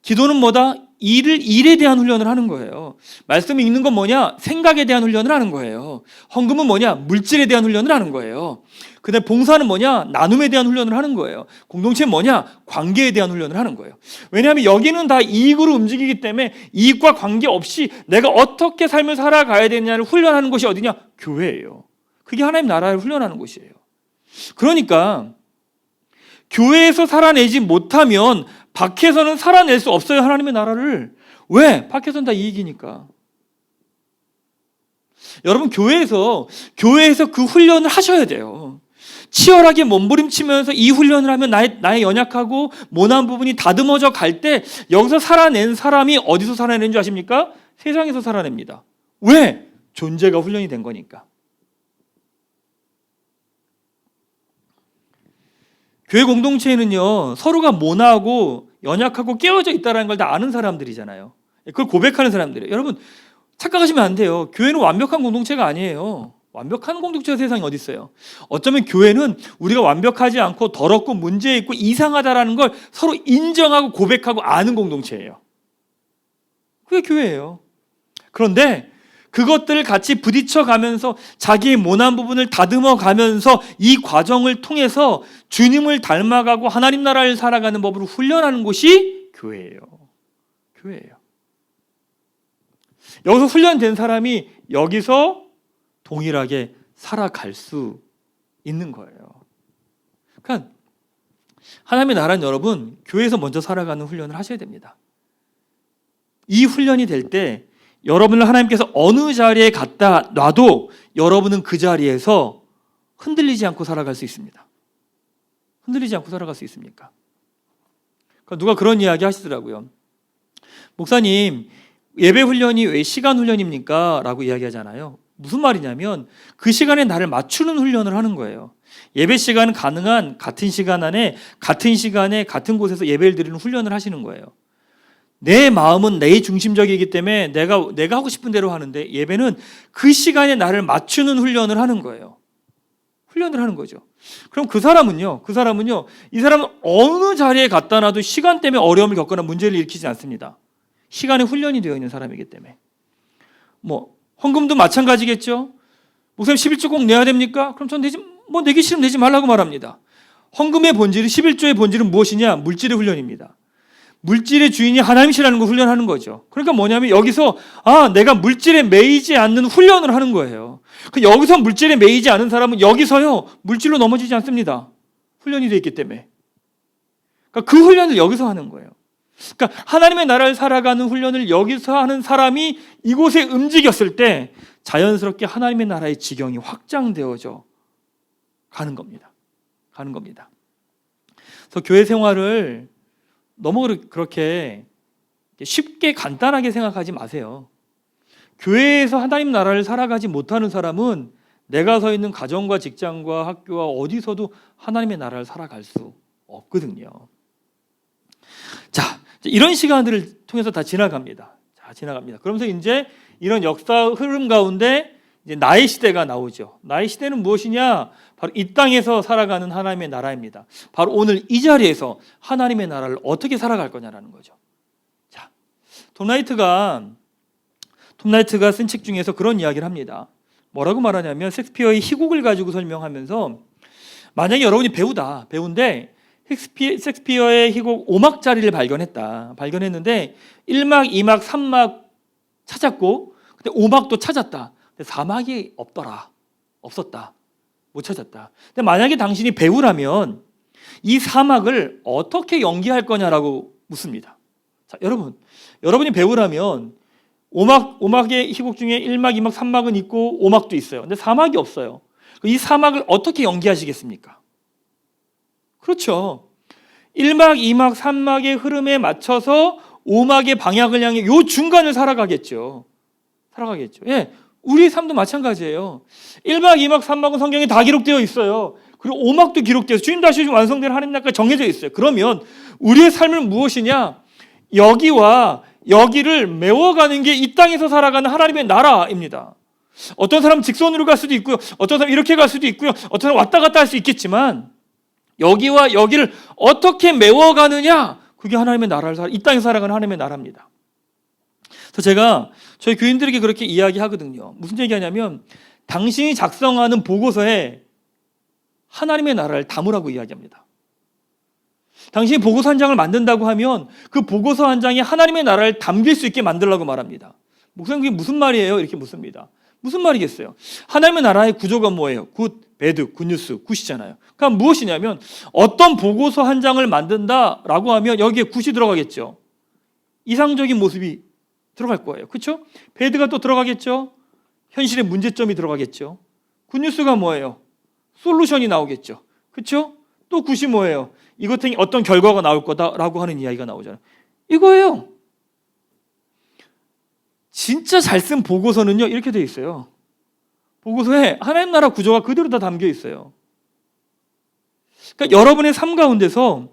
기도는 뭐다? 일에 대한 훈련을 하는 거예요. 말씀 읽는 건 뭐냐? 생각에 대한 훈련을 하는 거예요. 헌금은 뭐냐? 물질에 대한 훈련을 하는 거예요. 그다음에 봉사는 뭐냐? 나눔에 대한 훈련을 하는 거예요. 공동체는 뭐냐? 관계에 대한 훈련을 하는 거예요. 왜냐하면 여기는 다 이익으로 움직이기 때문에 이익과 관계없이 내가 어떻게 삶을 살아가야 되냐를 훈련하는 곳이 어디냐? 교회예요. 그게 하나님 나라를 훈련하는 곳이에요. 그러니까 교회에서 살아내지 못하면 밖에서는 살아낼 수 없어요. 하나님의 나라를. 왜? 밖에서는 다 이익이니까. 여러분 교회에서 그 훈련을 하셔야 돼요. 치열하게 몸부림치면서 이 훈련을 하면 나의 연약하고 모난 부분이 다듬어져 갈 때 여기서 살아낸 사람이 어디서 살아내는 줄 아십니까? 세상에서 살아냅니다. 왜? 존재가 훈련이 된 거니까. 교회 공동체에는요, 서로가 모나고 연약하고 깨어져 있다는 걸 다 아는 사람들이잖아요. 그걸 고백하는 사람들이에요. 여러분 착각하시면 안 돼요. 교회는 완벽한 공동체가 아니에요. 완벽한 공동체 세상이 어디 있어요? 어쩌면 교회는 우리가 완벽하지 않고 더럽고 문제 있고 이상하다라는 걸 서로 인정하고 고백하고 아는 공동체예요. 그게 교회예요. 그런데 그것들을 같이 부딪혀가면서 자기의 모난 부분을 다듬어가면서 이 과정을 통해서 주님을 닮아가고 하나님 나라를 살아가는 법으로 훈련하는 곳이 교회예요. 교회예요. 여기서 훈련된 사람이 여기서 동일하게 살아갈 수 있는 거예요. 그러니까 하나님의 나라는 여러분 교회에서 먼저 살아가는 훈련을 하셔야 됩니다. 이 훈련이 될 때 여러분을 하나님께서 어느 자리에 갖다 놔도 여러분은 그 자리에서 흔들리지 않고 살아갈 수 있습니다. 흔들리지 않고 살아갈 수 있습니까? 그러니까 누가 그런 이야기 하시더라고요. 목사님, 예배 훈련이 왜 시간 훈련입니까? 라고 이야기하잖아요. 무슨 말이냐면 그 시간에 나를 맞추는 훈련을 하는 거예요. 예배 시간은 가능한 같은 시간 안에 같은 시간에 같은 곳에서 예배를 드리는 훈련을 하시는 거예요. 내 마음은 내 중심적이기 때문에 내가 하고 싶은 대로 하는데 예배는 그 시간에 나를 맞추는 훈련을 하는 거예요. 훈련을 하는 거죠. 그럼 그 사람은요, 이 사람은 어느 자리에 갖다 놔도 시간 때문에 어려움을 겪거나 문제를 일으키지 않습니다. 시간에 훈련이 되어 있는 사람이기 때문에. 헌금도 마찬가지겠죠. 목사님 11조 꼭 내야 됩니까? 그럼 전 내기 싫으면 내지 말라고 말합니다. 헌금의 본질이 11조의 본질은 무엇이냐? 물질의 훈련입니다. 물질의 주인이 하나님이시라는 걸 훈련하는 거죠. 그러니까 뭐냐면 여기서 내가 물질에 매이지 않는 훈련을 하는 거예요. 여기서 물질에 매이지 않은 사람은 여기서요 물질로 넘어지지 않습니다. 훈련이 되어 있기 때문에. 그러니까 그 훈련을 여기서 하는 거예요. 그러니까 하나님의 나라를 살아가는 훈련을 여기서 하는 사람이 이곳에 움직였을 때 자연스럽게 하나님의 나라의 지경이 확장되어져 가는 겁니다. 그래서 교회 생활을 너무 그렇게 쉽게 간단하게 생각하지 마세요. 교회에서 하나님 나라를 살아가지 못하는 사람은 내가 서 있는 가정과 직장과 학교와 어디서도 하나님의 나라를 살아갈 수 없거든요. 자, 이런 시간들을 통해서 다 지나갑니다. 그러면서 이제 이런 역사 흐름 가운데 이제 나의 시대가 나오죠. 나의 시대는 무엇이냐? 바로 이 땅에서 살아가는 하나님의 나라입니다. 바로 오늘 이 자리에서 하나님의 나라를 어떻게 살아갈 거냐라는 거죠. 자, 톰 라이트가 쓴 책 중에서 그런 이야기를 합니다. 뭐라고 말하냐면 셰익스피어의 희곡을 가지고 설명하면서 만약에 여러분이 배우인데 셰익스피어의 희곡 5막짜리를 발견했는데 1막, 2막, 3막 찾았고 근데 5막도 찾았다. 근데 4막이 없었다. 못 찾았다. 근데 만약에 당신이 배우라면 이 4막을 어떻게 연기할 거냐라고 묻습니다. 자, 여러분이 배우라면 5막의 희곡 중에 1막, 2막, 3막은 있고 5막도 있어요. 근데 4막이 없어요. 이 4막을 어떻게 연기하시겠습니까? 그렇죠. 1막, 2막, 3막의 흐름에 맞춰서 5막의 방향을 향해 요 중간을 살아가겠죠. 예, 우리 삶도 마찬가지예요. 1막, 2막, 3막은 성경에 다 기록되어 있어요. 그리고 5막도 기록되어서 주님 다시 완성될 하나님 나라가 정해져 있어요. 그러면 우리의 삶은 무엇이냐? 여기와 여기를 메워가는 게 이 땅에서 살아가는 하나님의 나라입니다. 어떤 사람은 직선으로 갈 수도 있고요. 어떤 사람은 이렇게 갈 수도 있고요. 어떤 사람은 왔다 갔다 할 수 있겠지만 여기와 여기를 어떻게 메워가느냐? 그게 하나님의 나라를 이 땅에서 살아가는 하나님의 나라입니다. 그래서 제가 저희 교인들에게 그렇게 이야기하거든요. 무슨 얘기하냐면 당신이 작성하는 보고서에 하나님의 나라를 담으라고 이야기합니다. 당신이 보고서 한 장을 만든다고 하면 그 보고서 한 장에 하나님의 나라를 담길 수 있게 만들라고 말합니다. 목사님 그게 무슨 말이에요? 이렇게 묻습니다. 무슨 말이겠어요? 하나님의 나라의 구조가 뭐예요? 굿, 배드, 굿뉴스, 굿이잖아요. 그럼 무엇이냐면 어떤 보고서 한 장을 만든다라고 하면 여기에 굿이 들어가겠죠. 이상적인 모습이 들어갈 거예요. 그렇죠? 배드가 또 들어가겠죠. 현실의 문제점이 들어가겠죠. 굿뉴스가 뭐예요? 솔루션이 나오겠죠. 그렇죠? 또 굿이 뭐예요? 이것 등에 어떤 결과가 나올 거다라고 하는 이야기가 나오잖아요. 이거예요. 진짜 잘 쓴 보고서는요 이렇게 돼 있어요. 보고서에 하나님 나라 구조가 그대로 다 담겨 있어요. 그러니까 여러분의 삶 가운데서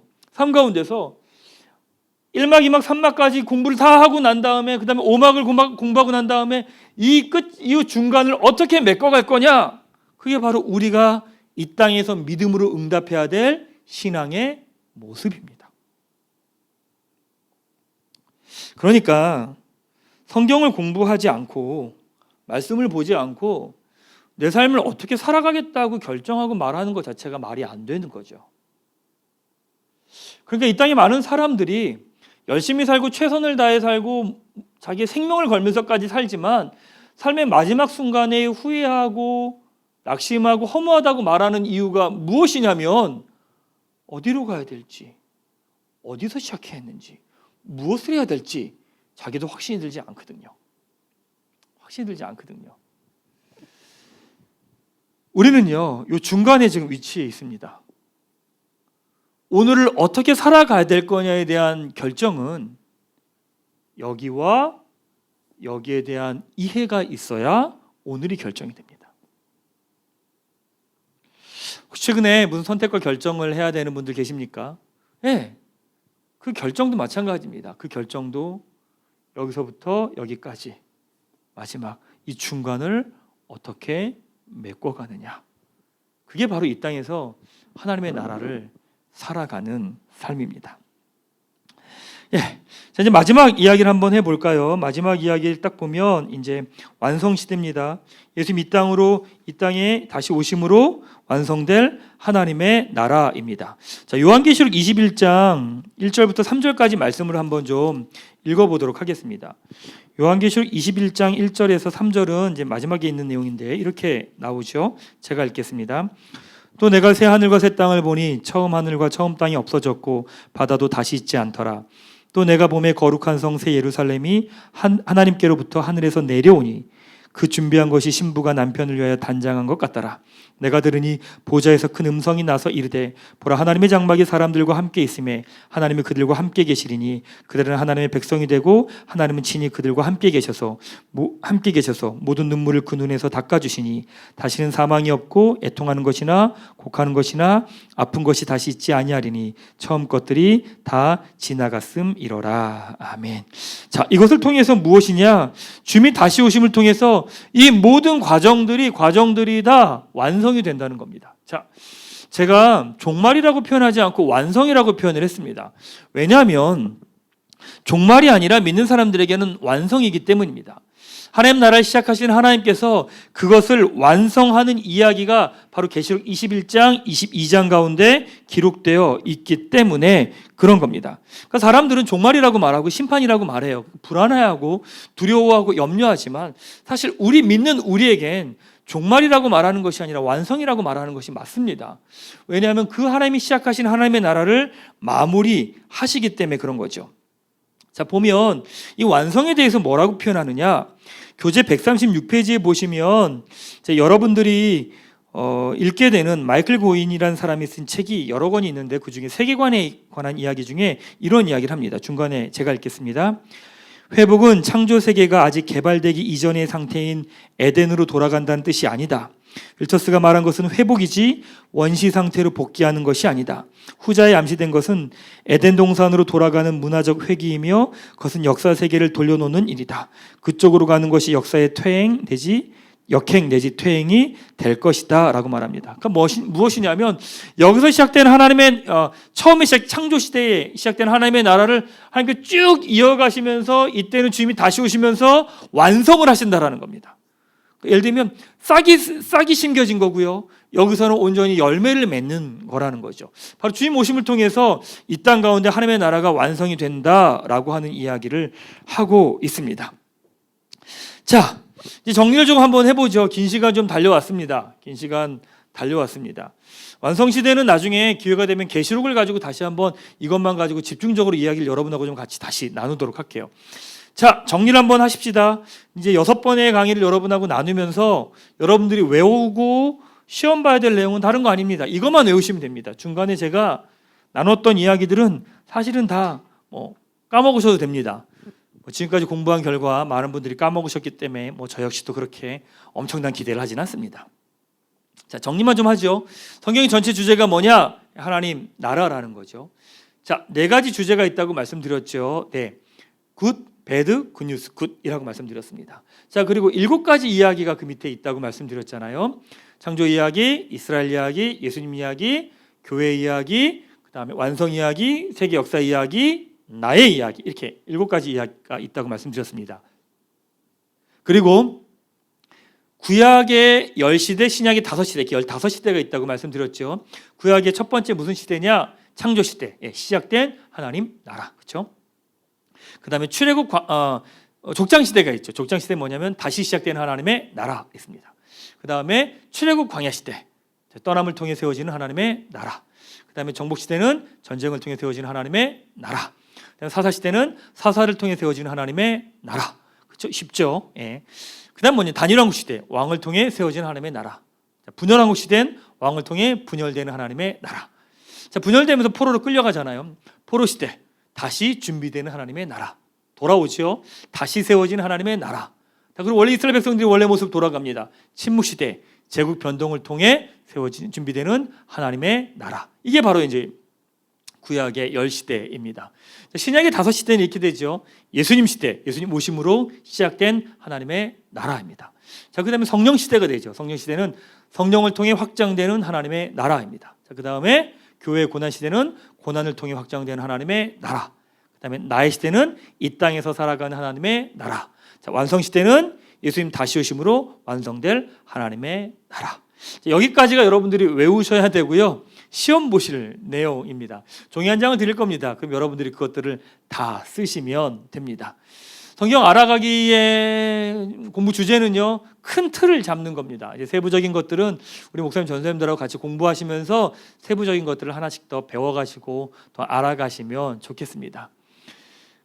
1막, 2막, 3막까지 공부를 다 하고 난 다음에 그 다음에 5막을 공부하고 난 다음에 이 중간을 어떻게 메꿔갈 거냐? 그게 바로 우리가 이 땅에서 믿음으로 응답해야 될 신앙의 모습입니다. 그러니까 성경을 공부하지 않고 말씀을 보지 않고 내 삶을 어떻게 살아가겠다고 결정하고 말하는 것 자체가 말이 안 되는 거죠. 그러니까 이 땅에 많은 사람들이 열심히 살고 최선을 다해 살고 자기의 생명을 걸면서까지 살지만 삶의 마지막 순간에 후회하고 낙심하고 허무하다고 말하는 이유가 무엇이냐면 어디로 가야 될지, 어디서 시작해야 했는지, 무엇을 해야 될지 자기도 확신이 들지 않거든요. 확신이 들지 않거든요. 우리는요, 이 중간에 지금 위치해 있습니다. 오늘을 어떻게 살아가야 될 거냐에 대한 결정은 여기와 여기에 대한 이해가 있어야 오늘이 결정이 됩니다. 혹시 최근에 무슨 선택과 결정을 해야 되는 분들 계십니까? 네, 그 결정도 마찬가지입니다. 그 결정도 여기서부터 여기까지 마지막 이 중간을 어떻게 메꿔가느냐, 그게 바로 이 땅에서 하나님의 나라를 살아가는 삶입니다. 예, 자, 이제 마지막 이야기를 한번 해볼까요? 마지막 이야기를 딱 보면 이제 완성 시대입니다. 예수님 이 땅에 다시 오심으로 완성될 하나님의 나라입니다. 자, 요한계시록 21장 1절부터 3절까지 말씀을 한번 좀 읽어보도록 하겠습니다. 요한계시록 21장 1절에서 3절은 이제 마지막에 있는 내용인데 이렇게 나오죠. 제가 읽겠습니다. 또 내가 새 하늘과 새 땅을 보니 처음 하늘과 처음 땅이 없어졌고 바다도 다시 있지 않더라. 또 내가 보매 거룩한 성 새 예루살렘이 하나님께로부터 하늘에서 내려오니 그 준비한 것이 신부가 남편을 위하여 단장한 것 같더라. 내가 들으니 보좌에서 큰 음성이 나서 이르되 보라, 하나님의 장막이 사람들과 함께 있음에 하나님이 그들과 함께 계시리니 그들은 하나님의 백성이 되고 하나님은 친히 그들과 함께 계셔서 모든 눈물을 그 눈에서 닦아주시니 다시는 사망이 없고 애통하는 것이나 곡하는 것이나 아픈 것이 다시 있지 아니하리니 처음 것들이 다 지나갔음이로라. 아멘. 자, 이것을 통해서 무엇이냐? 주님이 다시 오심을 통해서 이 모든 과정들이 다 완성이 된다는 겁니다. 자, 제가 종말이라고 표현하지 않고 완성이라고 표현을 했습니다. 왜냐하면 종말이 아니라 믿는 사람들에게는 완성이기 때문입니다. 하나님 나라를 시작하신 하나님께서 그것을 완성하는 이야기가 바로 계시록 21장, 22장 가운데 기록되어 있기 때문에 그런 겁니다. 그러니까 사람들은 종말이라고 말하고 심판이라고 말해요. 불안해하고 두려워하고 염려하지만 사실 우리 믿는 우리에겐 종말이라고 말하는 것이 아니라 완성이라고 말하는 것이 맞습니다. 왜냐하면 그 하나님이 시작하신 하나님의 나라를 마무리하시기 때문에 그런 거죠. 자, 보면 이 완성에 대해서 뭐라고 표현하느냐? 교재 136페이지에 보시면 여러분들이 읽게 되는 마이클 고인이라는 사람이 쓴 책이 여러 권이 있는데 그중에 세계관에 관한 이야기 중에 이런 이야기를 합니다. 중간에 제가 읽겠습니다. 회복은 창조 세계가 아직 개발되기 이전의 상태인 에덴으로 돌아간다는 뜻이 아니다. 윌처스가 말한 것은 회복이지 원시 상태로 복귀하는 것이 아니다. 후자에 암시된 것은 에덴 동산으로 돌아가는 문화적 회귀이며 그것은 역사 세계를 돌려놓는 일이다. 그쪽으로 가는 것이 역사의 역행 내지 퇴행이 될 것이다 라고 말합니다. 그러니까 무엇이냐면 여기서 시작된 하나님의 창조 시대에 시작된 하나님의 나라를 하나님께 쭉 이어가시면서 이때는 주님이 다시 오시면서 완성을 하신다라는 겁니다. 예를 들면 싹이 심겨진 거고요. 여기서는 온전히 열매를 맺는 거라는 거죠. 바로 주님 오심을 통해서 이 땅 가운데 하나님의 나라가 완성이 된다라고 하는 이야기를 하고 있습니다. 자, 이제 정리를 좀 한번 해보죠. 긴 시간 좀 달려왔습니다. 완성 시대는 나중에 기회가 되면 계시록을 가지고 다시 한번 이것만 가지고 집중적으로 이야기를 여러분하고 좀 같이 다시 나누도록 할게요. 자, 정리를 한번 하십시다. 이제 6번의 강의를 여러분하고 나누면서 여러분들이 외우고 시험 봐야 될 내용은 다른 거 아닙니다. 이것만 외우시면 됩니다. 중간에 제가 나눴던 이야기들은 사실은 다 까먹으셔도 됩니다. 지금까지 공부한 결과 많은 분들이 까먹으셨기 때문에 저 역시도 그렇게 엄청난 기대를 하진 않습니다. 자, 정리만 좀 하죠. 성경의 전체 주제가 뭐냐? 하나님 나라라는 거죠. 자, 네 가지 주제가 있다고 말씀드렸죠. 네, 굿, 배드, 굿뉴스, 굿이라고 말씀드렸습니다. 자, 그리고 7가지 이야기가 그 밑에 있다고 말씀드렸잖아요. 창조 이야기, 이스라엘 이야기, 예수님 이야기, 교회 이야기, 그 다음에 완성 이야기, 세계 역사 이야기, 나의 이야기, 이렇게 7가지 이야기가 있다고 말씀드렸습니다. 그리고 구약의 10시대, 신약의 5시대, 이렇게 15시대가 있다고 말씀드렸죠. 구약의 첫 번째 무슨 시대냐? 창조 시대, 시작된 하나님 나라, 그렇죠? 그 다음에 출애굽 족장 시대가 있죠. 족장 시대 뭐냐면 다시 시작된 하나님의 나라 있습니다. 그 다음에 출애굽 광야 시대, 떠남을 통해 세워지는 하나님의 나라. 그 다음에 정복 시대는 전쟁을 통해 세워지는 하나님의 나라. 그다음에 사사 시대는 사사를 통해 세워지는 하나님의 나라. 그렇죠? 쉽죠? 예. 그다음 뭐냐? 단일왕국 시대, 왕을 통해 세워지는 하나님의 나라. 분열왕국 시대는 왕을 통해 분열되는 하나님의 나라. 자, 분열되면서 포로로 끌려가잖아요. 포로 시대, 다시 준비되는 하나님의 나라. 돌아오죠. 다시 세워진 하나님의 나라. 그리고 원래 이스라엘 백성들이 원래 모습 돌아갑니다. 침묵 시대, 제국 변동을 통해 세워진 준비되는 하나님의 나라. 이게 바로 이제 구약의 10시대입니다. 신약의 5시대는 이렇게 되죠. 예수님 시대, 예수님 오심으로 시작된 하나님의 나라입니다. 자, 그다음에 성령 시대가 되죠. 성령 시대는 성령을 통해 확장되는 하나님의 나라입니다. 자, 그다음에 교회 고난 시대는 고난을 통해 확장되는 하나님의 나라. 그다음에 나의 시대는 이 땅에서 살아가는 하나님의 나라. 자, 완성 시대는 예수님 다시 오심으로 완성될 하나님의 나라. 자, 여기까지가 여러분들이 외우셔야 되고요. 시험 보실 내용입니다. 종이 한 장을 드릴 겁니다. 그럼 여러분들이 그것들을 다 쓰시면 됩니다. 성경 알아가기의 공부 주제는요, 큰 틀을 잡는 겁니다. 이제 세부적인 것들은 우리 목사님 전선생님들하고 같이 공부하시면서 세부적인 것들을 하나씩 더 배워가시고 더 알아가시면 좋겠습니다.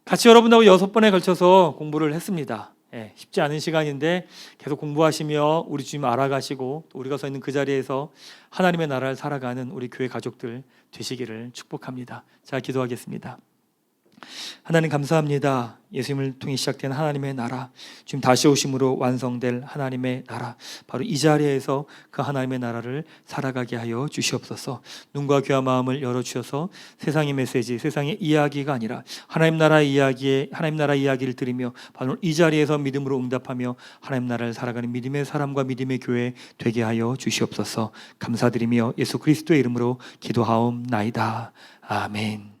같이 여러분하고 6번에 걸쳐서 공부를 했습니다. 예, 쉽지 않은 시간인데 계속 공부하시며 우리 주님 알아가시고 또 우리가 서 있는 그 자리에서 하나님의 나라를 살아가는 우리 교회 가족들 되시기를 축복합니다. 자, 기도하겠습니다. 하나님 감사합니다. 예수님을 통해 시작된 하나님의 나라, 지금 다시 오심으로 완성될 하나님의 나라, 바로 이 자리에서 그 하나님의 나라를 살아가게 하여 주시옵소서. 눈과 귀와 마음을 열어주셔서 세상의 메시지, 세상의 이야기가 아니라 하나님 나라 이야기를 들으며 바로 이 자리에서 믿음으로 응답하며 하나님 나라를 살아가는 믿음의 사람과 믿음의 교회 되게 하여 주시옵소서. 감사드리며 예수 그리스도의 이름으로 기도하옵나이다. 아멘.